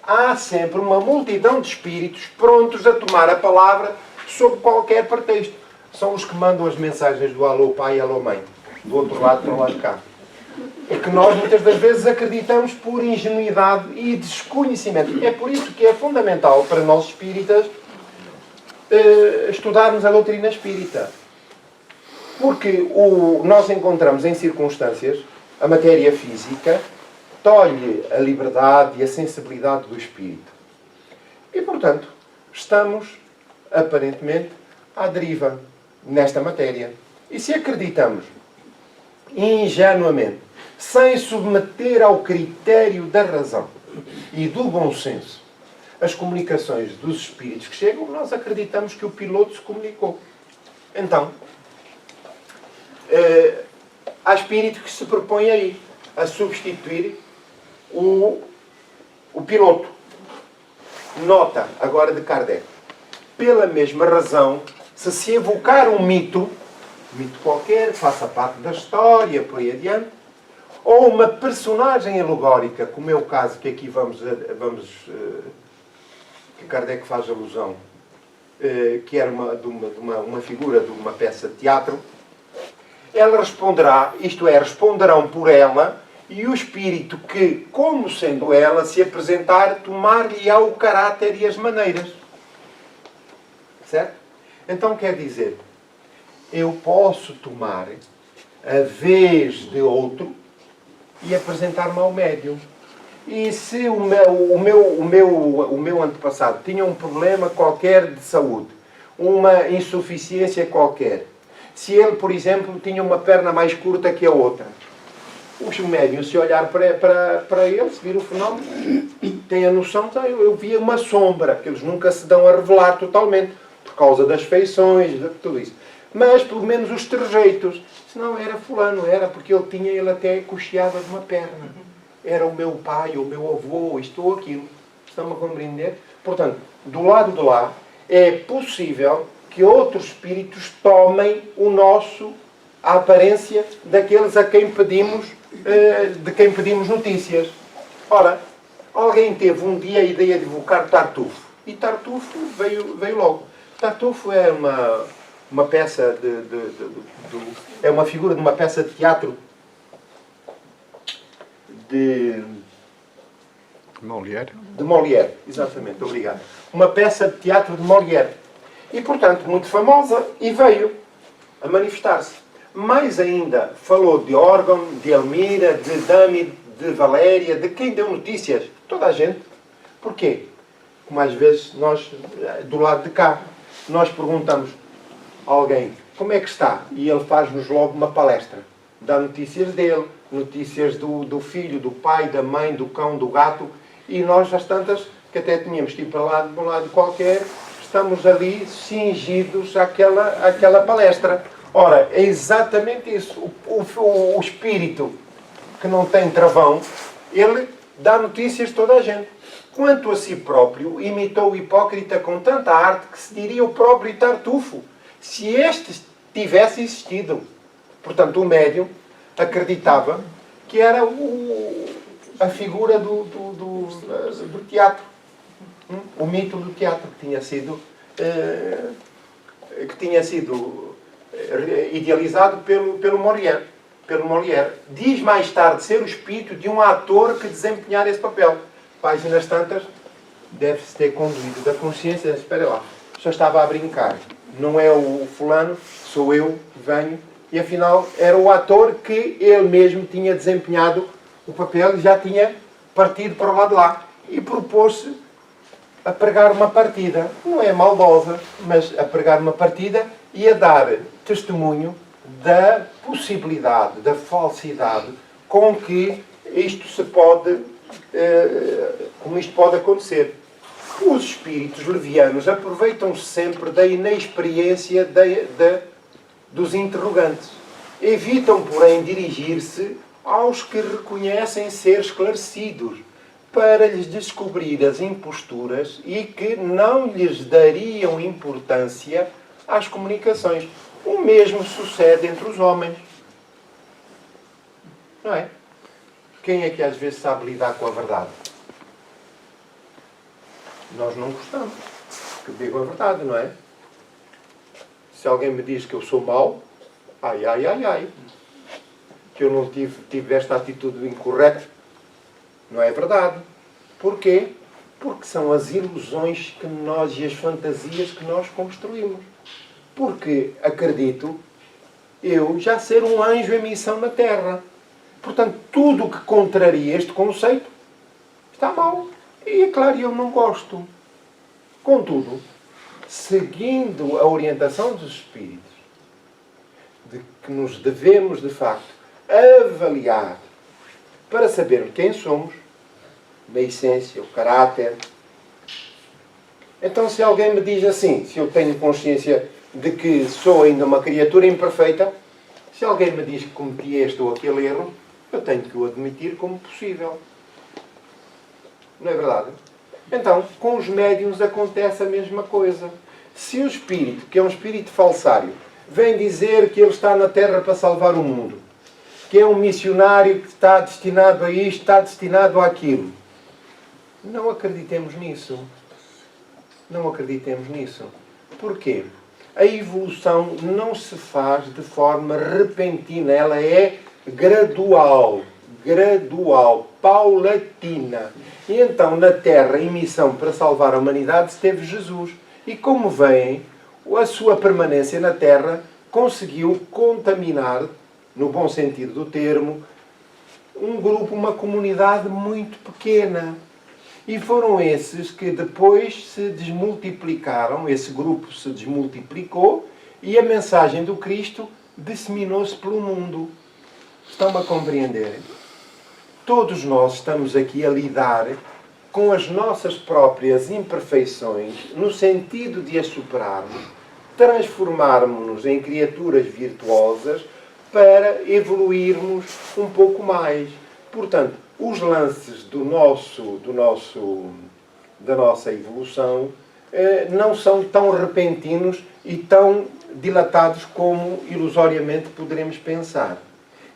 Há sempre uma multidão de espíritos prontos a tomar a palavra sob qualquer pretexto. São os que mandam as mensagens do alô pai e alô mãe. Do outro lado para o lado de cá. E que nós muitas das vezes acreditamos por ingenuidade e desconhecimento. É por isso que é fundamental para nós espíritas estudarmos a doutrina espírita. Porque nós encontramos em circunstâncias a matéria física tolhe a liberdade e a sensibilidade do espírito. E, portanto, estamos, aparentemente, à deriva nesta matéria. E se acreditamos ingenuamente, sem submeter ao critério da razão e do bom senso as comunicações dos espíritos que chegam, nós acreditamos que o piloto se comunicou. Então, há espírito que se propõe aí a substituir o piloto. Nota, agora de Kardec. Pela mesma razão, se evocar um mito qualquer, faça parte da história, por aí adiante, ou uma personagem alegórica, como é o caso que aqui que Kardec faz alusão, que era uma figura de uma peça de teatro, ela responderá, isto é, responderão por ela e o espírito que, como sendo ela, se apresentar, tomar-lhe-á o caráter e as maneiras. Certo? Então quer dizer, eu posso tomar a vez de outro e apresentar-me ao médium. E se o meu antepassado tinha um problema qualquer de saúde, uma insuficiência qualquer, se ele, por exemplo, tinha uma perna mais curta que a outra, os médiuns, se olhar para ele, se vir o fenómeno, têm a noção, eu via uma sombra, que eles nunca se dão a revelar totalmente, por causa das feições, de tudo isso. Mas, pelo menos, os trejeitos. Senão era fulano, era porque ele até coxeava de uma perna. Era o meu pai, o meu avô, isto ou aquilo. Estão a compreender? Portanto, do lado de lá, é possível que outros espíritos tomem a aparência daqueles a quem pedimos, de quem pedimos notícias. Ora, alguém teve um dia a ideia de evocar Tartufo. E Tartufo veio logo. Tartufo é uma peça é uma figura de uma peça de teatro de Molière. De Molière, exatamente, obrigado. Uma peça de teatro de Molière. E, portanto, muito famosa, e veio a manifestar-se. Mais ainda, falou de Órgão, de Elmira, de Dami, de Valéria, de quem deu notícias. Toda a gente. Porquê? Como às vezes nós, do lado de cá, nós perguntamos a alguém como é que está? E ele faz-nos logo uma palestra. Dá notícias dele, notícias do filho, do pai, da mãe, do cão, do gato. E nós, às tantas, que até tínhamos de ir para lá, de um lado qualquer, estamos ali cingidos àquela palestra. Ora, é exatamente isso. O espírito que não tem travão, ele dá notícias a toda a gente. Quanto a si próprio, imitou o Hipócrita com tanta arte que se diria o próprio Tartufo, se este tivesse existido. Portanto, o médium acreditava que era a figura do teatro. O mito do teatro que tinha sido idealizado pelo Molière. Diz mais tarde ser o espírito de um ator que desempenhar esse papel. Páginas tantas, deve-se ter conduído da consciência. Espera lá, só estava a brincar. Não é o fulano, sou eu, venho. E afinal era o ator que ele mesmo tinha desempenhado o papel e já tinha partido para o lado de lá. E propôs-se a pregar uma partida. Não é maldosa, mas a pregar uma partida e a dar testemunho da possibilidade, da falsidade com que isto pode acontecer. Os espíritos levianos aproveitam-se sempre da inexperiência dos interrogantes. Evitam, porém, dirigir-se aos que reconhecem ser esclarecidos, para lhes descobrir as imposturas e que não lhes dariam importância às comunicações. O mesmo sucede entre os homens. Não é? Quem é que às vezes sabe lidar com a verdade? Nós não gostamos que digam a verdade, não é? Se alguém me diz que eu sou mau, ai, que eu não tive esta atitude incorreta, não é verdade. Porquê? Porque são as ilusões e as fantasias que nós construímos. Porque acredito eu já ser um anjo em missão na Terra. Portanto, tudo o que contraria este conceito está mal. E é claro, eu não gosto. Contudo, seguindo a orientação dos Espíritos, de que nos devemos, de facto, avaliar para saber quem somos, na essência, o caráter. Então, se alguém me diz assim, se eu tenho consciência de que sou ainda uma criatura imperfeita, se alguém me diz que cometi este ou aquele erro, eu tenho que o admitir como possível. Não é verdade? Então, com os médiuns acontece a mesma coisa. Se o espírito, que é um espírito falsário, vem dizer que ele está na Terra para salvar o mundo, que é um missionário que está destinado a isto, está destinado àquilo, não acreditemos nisso. Não acreditemos nisso. Porquê? A evolução não se faz de forma repentina, ela é gradual, gradual, paulatina. E então, na Terra, em missão para salvar a humanidade, esteve Jesus. E como veem, a sua permanência na Terra conseguiu contaminar, no bom sentido do termo, um grupo, uma comunidade muito pequena. E foram esses que depois se desmultiplicaram, esse grupo se desmultiplicou e a mensagem do Cristo disseminou-se pelo mundo. Estão-me a compreender? Todos nós estamos aqui a lidar com as nossas próprias imperfeições, no sentido de as superarmos, transformarmos-nos em criaturas virtuosas para evoluirmos um pouco mais. Portanto, os lances da nossa evolução não são tão repentinos e tão dilatados como ilusoriamente poderemos pensar.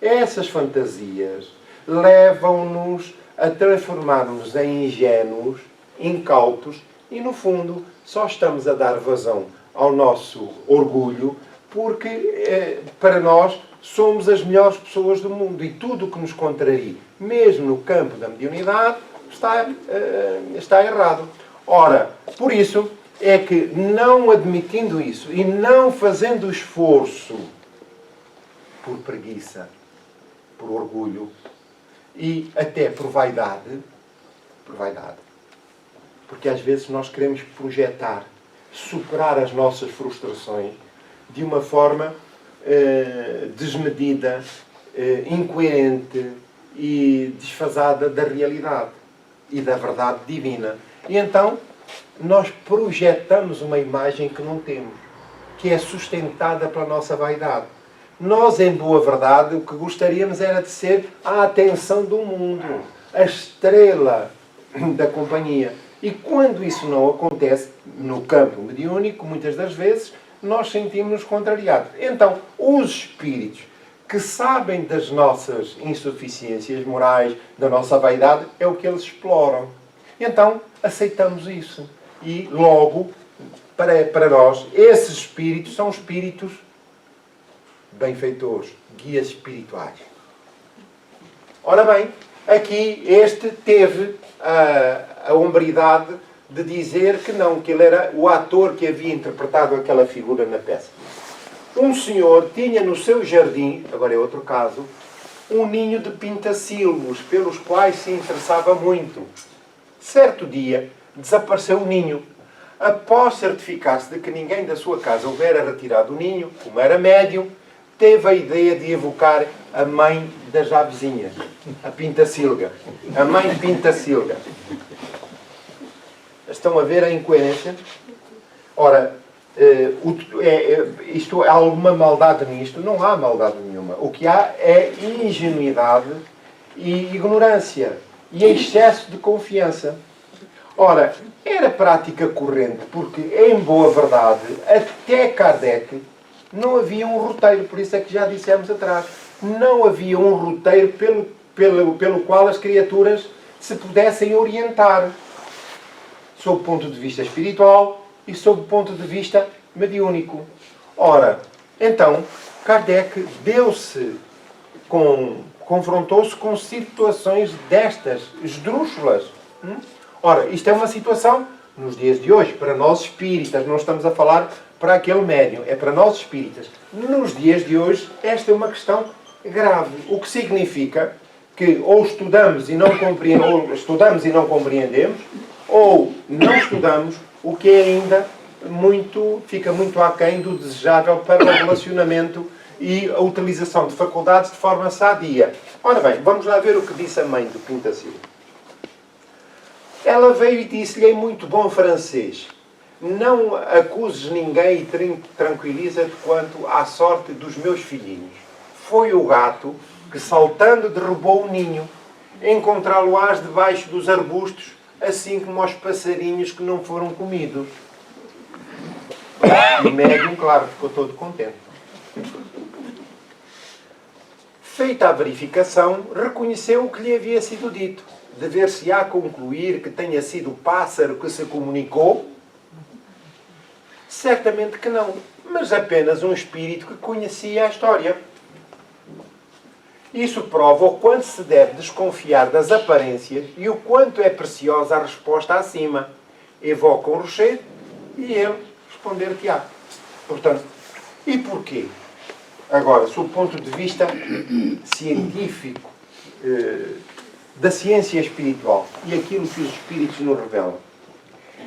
Essas fantasias levam-nos a transformar-nos em ingênuos, incautos e, no fundo, só estamos a dar vazão ao nosso orgulho porque, para nós, somos as melhores pessoas do mundo e tudo o que nos contraria, mesmo no campo da mediunidade, está errado. Ora, por isso é que, não admitindo isso e não fazendo esforço por preguiça, por orgulho e até por vaidade, porque às vezes nós queremos projetar, superar as nossas frustrações de uma forma desmedida, incoerente e desfasada da realidade e da verdade divina. E então nós projetamos uma imagem que não temos, que é sustentada pela nossa vaidade. Nós, em boa verdade, o que gostaríamos era de ser a atenção do mundo, a estrela da companhia. E quando isso não acontece, no campo mediúnico, muitas das vezes, nós sentimos-nos contrariados. Então, os espíritos que sabem das nossas insuficiências morais, da nossa vaidade, é o que eles exploram. Então, aceitamos isso. E, logo, para nós, esses espíritos são espíritos benfeitores, guias espirituais. Ora bem, aqui este teve a hombridade de dizer que não, que ele era o ator que havia interpretado aquela figura na peça. Um senhor tinha no seu jardim, agora é outro caso, um ninho de pintacilgos, pelos quais se interessava muito. Certo dia, desapareceu o ninho. Após certificar-se de que ninguém da sua casa houvera retirado o ninho, como era médium, teve a ideia de evocar a mãe das avezinhas, a Pintacilga. A mãe Pintacilga. Estão a ver a incoerência? Ora, há alguma maldade nisto? Não há maldade nenhuma. O que há é ingenuidade e ignorância e excesso de confiança. Ora, era prática corrente, porque, em boa verdade, até Kardec não havia um roteiro, por isso é que já dissemos atrás, não havia um roteiro pelo qual as criaturas se pudessem orientar, sob o ponto de vista espiritual e sob o ponto de vista mediúnico. Ora, então, Kardec confrontou-se com situações destas, esdrúxulas. Ora, isto é uma situação, nos dias de hoje, para nós espíritas, não estamos a falar para aquele médium, é para nós espíritas. Nos dias de hoje, esta é uma questão grave. O que significa que ou estudamos e não compreendemos, ou não estudamos, o que é ainda fica muito aquém do desejável para o relacionamento e a utilização de faculdades de forma sadia. Ora bem, vamos lá ver o que disse a mãe do Pintacilgo. Ela veio e disse-lhe em muito bom francês: não acuses ninguém e tranquiliza-te quanto à sorte dos meus filhinhos. Foi o gato que, saltando, derrubou o ninho. Encontrá-lo-ás debaixo dos arbustos, assim como aos passarinhos que não foram comidos. E o médium, claro, ficou todo contente. Feita a verificação, reconheceu o que lhe havia sido dito. Dever-se-á concluir que tenha sido o pássaro que se comunicou? Certamente que não, mas apenas um espírito que conhecia a história. Isso prova o quanto se deve desconfiar das aparências e o quanto é preciosa a resposta acima. Evoca o Rocher e ele responder-te-á. Portanto, e porquê? Agora, sob o ponto de vista científico, da ciência espiritual e aquilo que os espíritos nos revelam,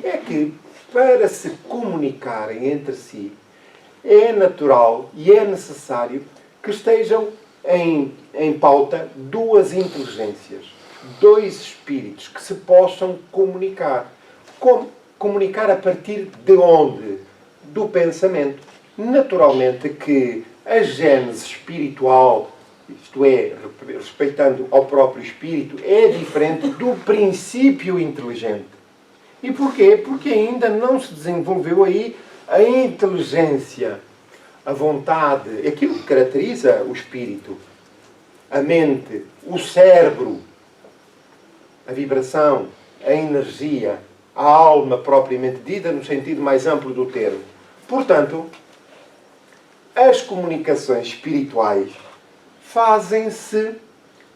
é que para se comunicarem entre si é natural e é necessário que estejam em pauta duas inteligências, dois espíritos que se possam comunicar. Comunicar a partir de onde? Do pensamento. Naturalmente que a gênese espiritual, isto é, respeitando ao próprio espírito, é diferente do princípio inteligente. E porquê? Porque ainda não se desenvolveu aí a inteligência, a vontade, aquilo que caracteriza o espírito, a mente, o cérebro, a vibração, a energia, a alma propriamente dita, no sentido mais amplo do termo. Portanto, as comunicações espirituais fazem-se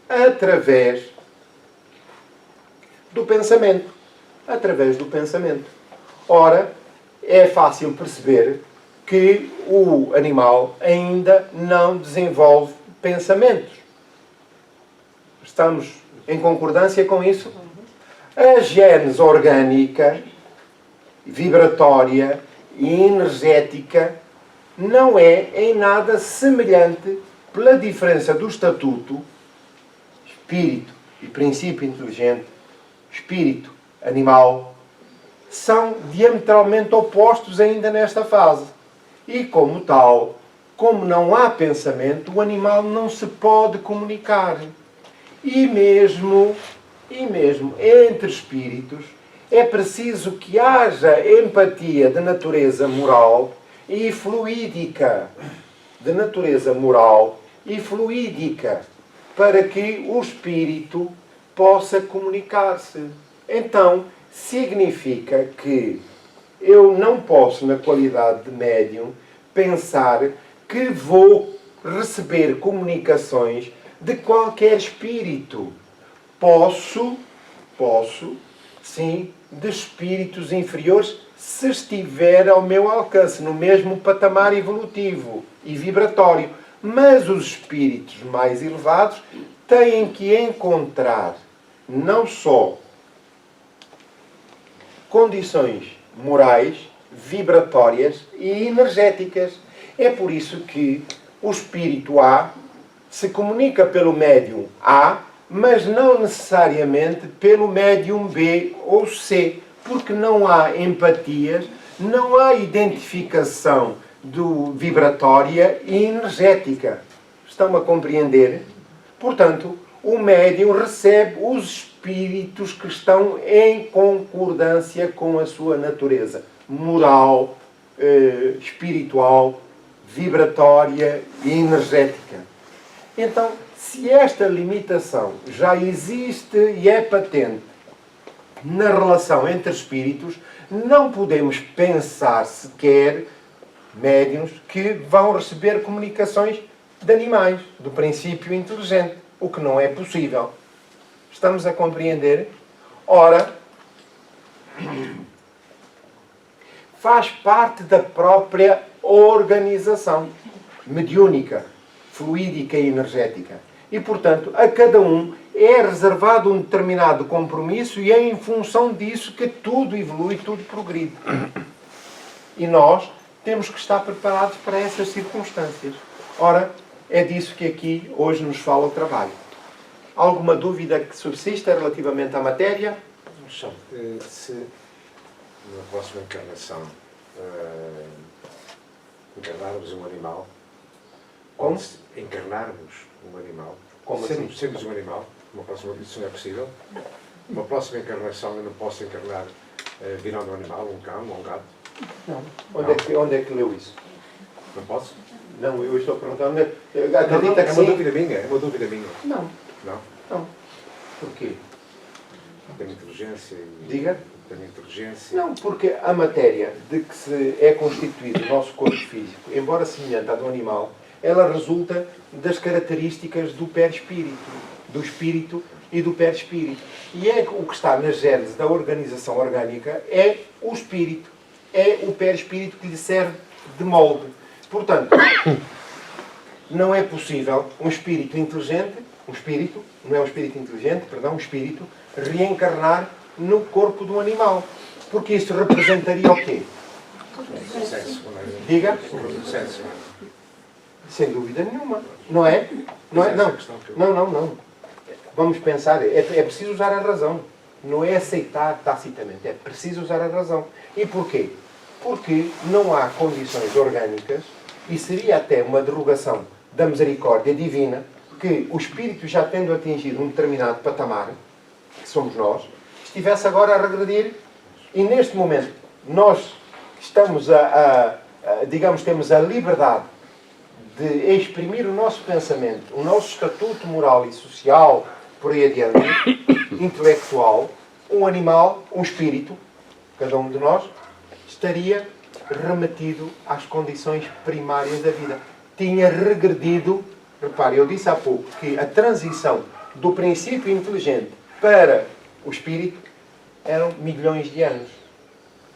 através do pensamento. Através do pensamento. Ora, é fácil perceber que o animal ainda não desenvolve pensamentos. Estamos em concordância com isso? A gênese orgânica, vibratória e energética não é em nada semelhante, pela diferença do estatuto, espírito e princípio inteligente, espírito, animal, são diametralmente opostos ainda nesta fase. E como tal, como não há pensamento, o animal não se pode comunicar. E mesmo entre espíritos, é preciso que haja empatia de natureza moral e fluídica. De natureza moral e fluídica, para que o espírito possa comunicar-se. Então, significa que eu não posso, na qualidade de médium, pensar que vou receber comunicações de qualquer espírito. Posso, sim, de espíritos inferiores, se estiver ao meu alcance, no mesmo patamar evolutivo e vibratório. Mas os espíritos mais elevados têm que encontrar não só condições morais, vibratórias e energéticas. É por isso que o espírito A se comunica pelo médium A, mas não necessariamente pelo médium B ou C, porque não há empatias, não há identificação vibratória e energética. Estão a compreender? Portanto, o médium recebe os espíritos que estão em concordância com a sua natureza moral, espiritual, vibratória e energética. Então, se esta limitação já existe e é patente na relação entre espíritos, não podemos pensar sequer médiuns que vão receber comunicações de animais, do princípio inteligente, o que não é possível. Estamos a compreender? Ora, faz parte da própria organização mediúnica, fluídica e energética. E, portanto, a cada um é reservado um determinado compromisso e é em função disso que tudo evolui, tudo progride. E nós temos que estar preparados para essas circunstâncias. Ora, é disso que aqui hoje nos fala o trabalho. Alguma dúvida que subsista relativamente à matéria? Se na próxima encarnação encarnarmos um animal, Como? Encarnarmos um animal, Como assim? sermos um animal, isso não é possível. Uma próxima encarnação eu não posso encarnar virando um animal, um cão ou um gato. Não. Onde é que leu isso? Não posso? Não, eu estou perguntando. Não, Acredita é que uma sim? dúvida minha, é uma dúvida minha. Não. Não? Não. Porquê? Tenho inteligência e... Diga. Tenho inteligência. Não, porque a matéria de que se é constituído o nosso corpo físico, embora semelhante à do animal, ela resulta das características do perispírito, do espírito e do perispírito. E é o que está na gênese da organização orgânica é o espírito, é o perispírito que lhe serve de molde. Portanto, não é possível um espírito inteligente, um espírito reencarnar no corpo do animal. Porque isso representaria o quê? Diga? Sem dúvida nenhuma. Não é? Não é? Não. Vamos pensar. É preciso usar a razão. Não é aceitar tacitamente. É preciso usar a razão. E porquê? Porque não há condições orgânicas e seria até uma derrogação da misericórdia divina que o espírito, já tendo atingido um determinado patamar, que somos nós, estivesse agora a regredir e neste momento nós estamos digamos, temos a liberdade de exprimir o nosso pensamento, o nosso estatuto moral e social, por aí adiante, intelectual, um animal, um espírito, cada um de nós, estaria remetido às condições primárias da vida. Tinha regredido, repare, eu disse há pouco que a transição do princípio inteligente para o espírito eram milhões de anos.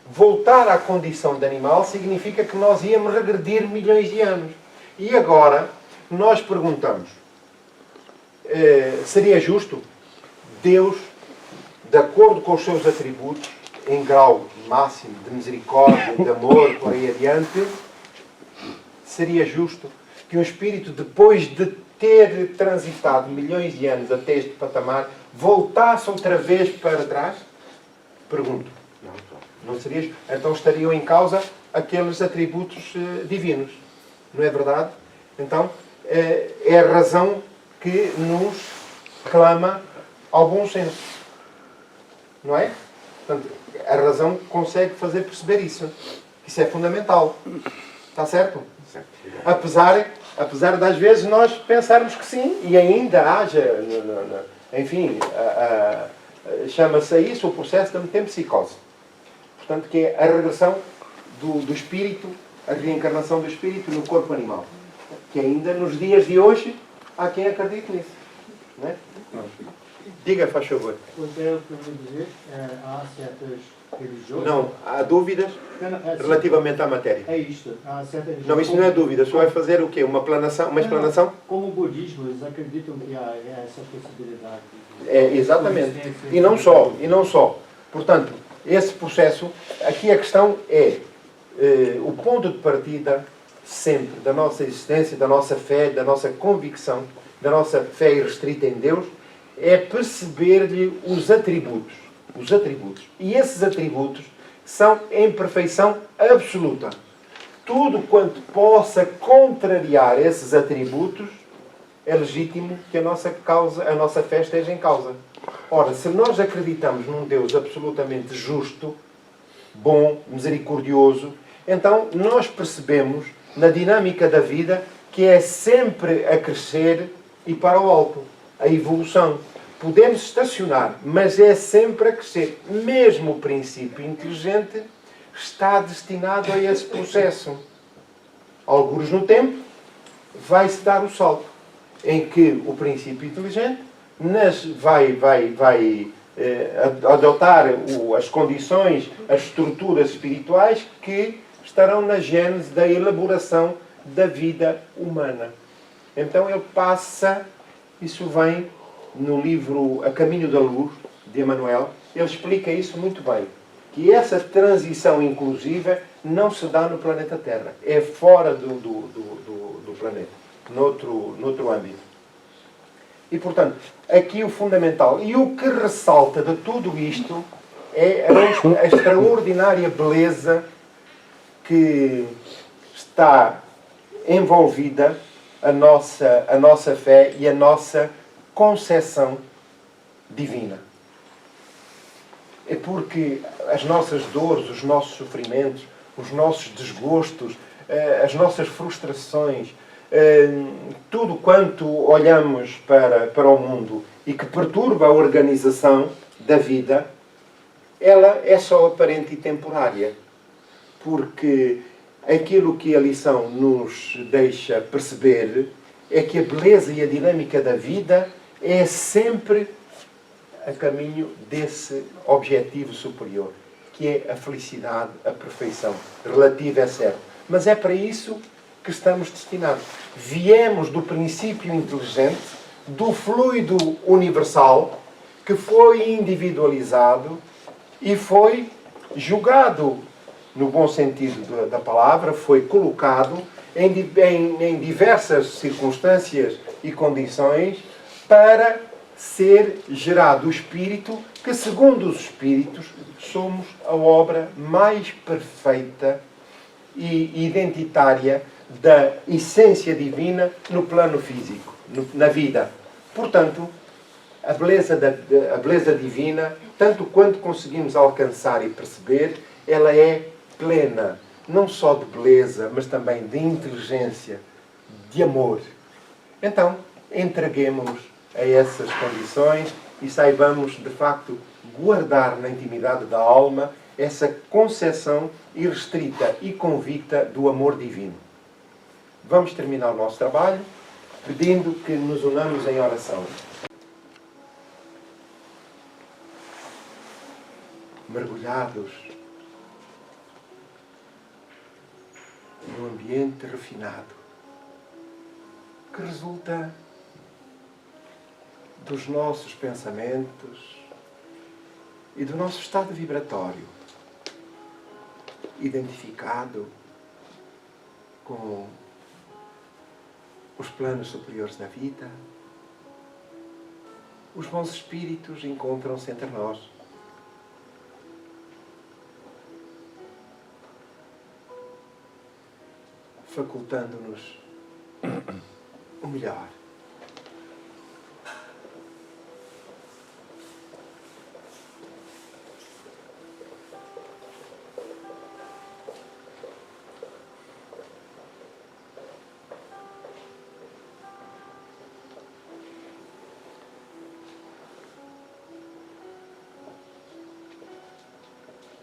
Voltar à condição de animal significa que nós íamos regredir milhões de anos. E agora, nós perguntamos, seria justo Deus, de acordo com os seus atributos, em grau máximo de misericórdia, de amor, por aí adiante, seria justo que um espírito, depois de ter transitado milhões de anos até este patamar, voltasse outra vez para trás? Pergunto. Não seria justo. Então estariam em causa aqueles atributos divinos. Não é verdade? Então, é a razão que nos clama ao bom senso. Não é? Portanto, a razão consegue fazer perceber isso. Isso é fundamental. Está certo? Apesar das vezes nós pensarmos que sim, e ainda haja, enfim, chama-se a isso o processo da metempsicose. Portanto, que é a regressão do espírito, a reencarnação do espírito no corpo animal. Que ainda nos dias de hoje há quem acredite nisso. Não é? Diga, faz favor. Pois é o que eu vou dizer. Há certas religiões... Não, há dúvidas relativamente à matéria. É isto. Há certas religiões... Não, isso não é dúvida. Só vai fazer o quê? Uma explanação? Como o budismo, eles acreditam que há essa possibilidade. Exatamente. E não só. Portanto, esse processo, aqui a questão é o ponto de partida sempre da nossa existência, da nossa fé, da nossa convicção, da nossa fé irrestrita em Deus, é perceber-lhe os atributos. E esses atributos são em perfeição absoluta. Tudo quanto possa contrariar esses atributos é legítimo que a nossa fé esteja em causa. Ora, se nós acreditamos num Deus absolutamente justo, bom, misericordioso, então nós percebemos na dinâmica da vida que é sempre a crescer e para o alto, a evolução. Podemos estacionar, mas é sempre a crescer. Mesmo o princípio inteligente está destinado a esse processo. Alguns no tempo vai-se dar o salto em que o princípio inteligente vai adotar as condições, as estruturas espirituais que estarão na gênese da elaboração da vida humana. Então ele passa, isso vem no livro A Caminho da Luz, de Emmanuel, ele explica isso muito bem. Que essa transição inclusiva não se dá no planeta Terra. É fora do planeta. Noutro âmbito. E, portanto, aqui o fundamental. E o que ressalta de tudo isto é a extraordinária beleza que está envolvida a nossa fé e a nossa concepção divina. É porque as nossas dores, os nossos sofrimentos, os nossos desgostos, as nossas frustrações, tudo quanto olhamos para o mundo e que perturba a organização da vida, ela é só aparente e temporária. Porque aquilo que a lição nos deixa perceber é que a beleza e a dinâmica da vida é sempre a caminho desse objetivo superior, que é a felicidade, a perfeição. Relativa é certo. Mas é para isso que estamos destinados. Viemos do princípio inteligente, do fluido universal, que foi individualizado e foi julgado, no bom sentido da palavra, foi colocado em diversas circunstâncias e condições para ser gerado o Espírito, que, segundo os Espíritos, somos a obra mais perfeita e identitária da essência divina no plano físico, na vida. Portanto, a beleza divina, tanto quanto conseguimos alcançar e perceber, ela é plena, não só de beleza, mas também de inteligência, de amor. Então, entreguemo-nos a essas condições e saibamos, de facto, guardar na intimidade da alma essa concepção irrestrita e convicta do amor divino. Vamos terminar o nosso trabalho pedindo que nos unamos em oração. Mergulhados num ambiente refinado que resulta dos nossos pensamentos e do nosso estado vibratório, identificado com os planos superiores da vida. Os bons espíritos encontram-se entre nós. Facultando-nos o melhor.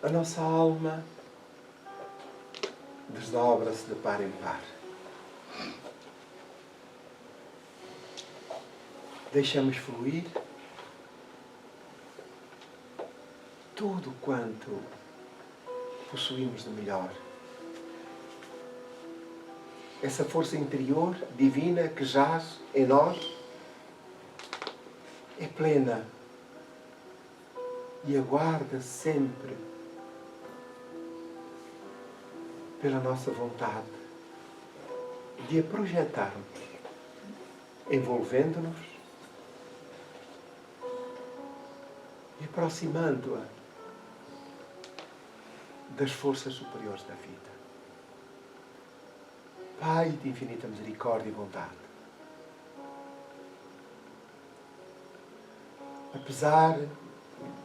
A nossa alma desdobra-se de par em par. Deixamos fluir tudo quanto possuímos de melhor. Essa força interior divina que jaz em nós é plena e aguarda sempre pela nossa vontade de a projetarmos, envolvendo-nos e aproximando-a das forças superiores da vida. Pai de infinita misericórdia e bondade, apesar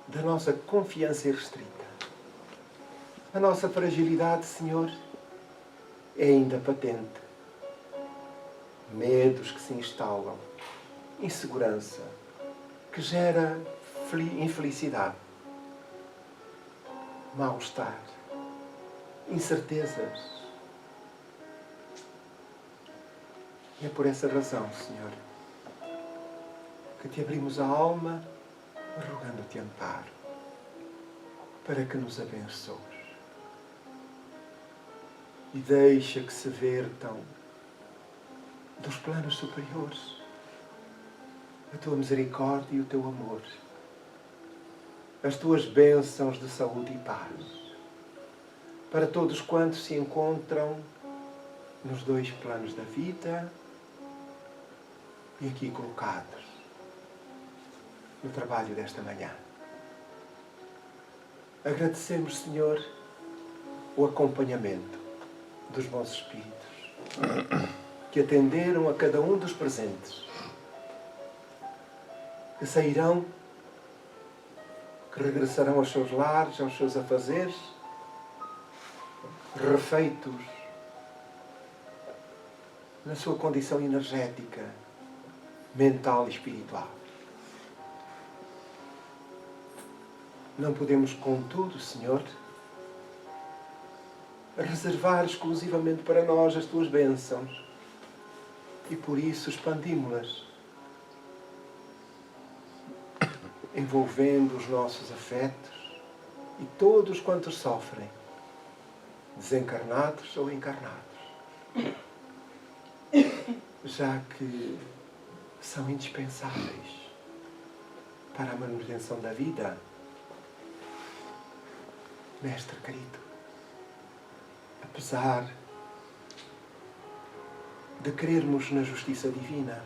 da nossa confiança irrestrita, a nossa fragilidade, Senhor, é ainda patente. Medos que se instalam, insegurança que gera infelicidade, mal-estar, incertezas. E é por essa razão, Senhor, que te abrimos a alma, rogando-te amparo, para que nos abençoes. E deixa que se vertam dos planos superiores a tua misericórdia e o teu amor, as tuas bênçãos de saúde e paz, para todos quantos se encontram nos dois planos da vida e aqui colocados no trabalho desta manhã. Agradecemos, Senhor, o acompanhamento dos bons espíritos que atenderam a cada um dos presentes, que sairão, que regressarão aos seus lares, aos seus afazeres, refeitos na sua condição energética, mental e espiritual. Não podemos, contudo, Senhor, reservar exclusivamente para nós as tuas bênçãos. E por isso expandimos-las, envolvendo os nossos afetos e todos quantos sofrem, desencarnados ou encarnados, já que são indispensáveis para a manutenção da vida. Mestre querido, apesar de crermos na justiça divina,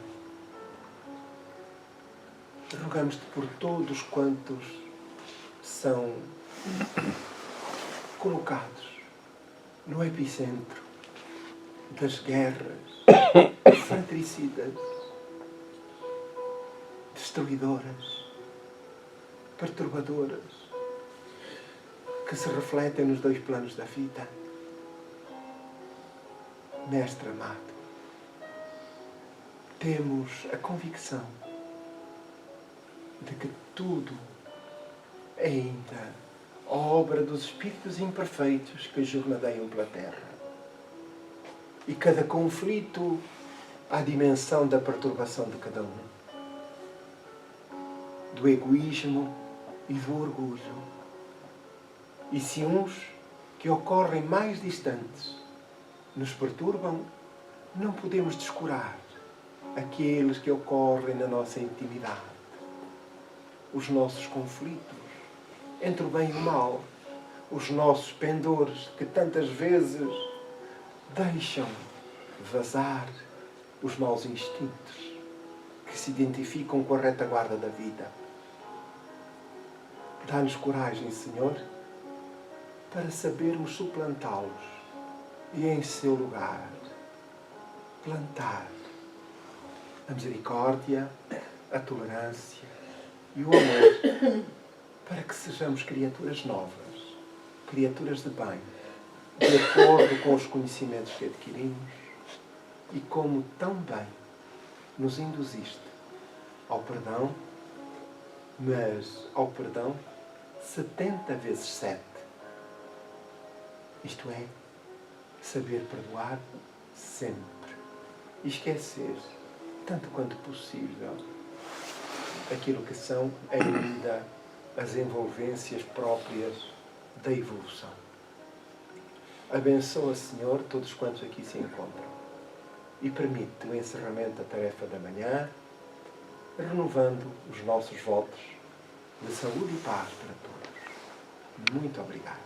rogamos-te por todos quantos são colocados no epicentro das guerras fratricidas, destruidoras, perturbadoras, que se refletem nos dois planos da vida. Mestre amado, temos a convicção de que tudo é ainda obra dos espíritos imperfeitos que jornadeiam pela terra. E cada conflito à dimensão da perturbação de cada um, do egoísmo e do orgulho. E se uns que ocorrem mais distantes nos perturbam, não podemos descurar aqueles que ocorrem na nossa intimidade. Os nossos conflitos entre o bem e o mal, os nossos pendores que tantas vezes deixam vazar os maus instintos que se identificam com a retaguarda da vida. Dá-nos coragem, Senhor, para sabermos suplantá-los e, em seu lugar, plantar a misericórdia, a tolerância e o amor, para que sejamos criaturas novas, criaturas de bem, de acordo com os conhecimentos que adquirimos e como tão bem nos induziste ao perdão, mas ao perdão 70 vezes 7. Isto é, saber perdoar sempre e esquecer, tanto quanto possível, aquilo que são ainda as envolvências próprias da evolução. Abençoa, Senhor, todos quantos aqui se encontram e permite o encerramento da tarefa da manhã, renovando os nossos votos de saúde e paz para todos. Muito obrigado.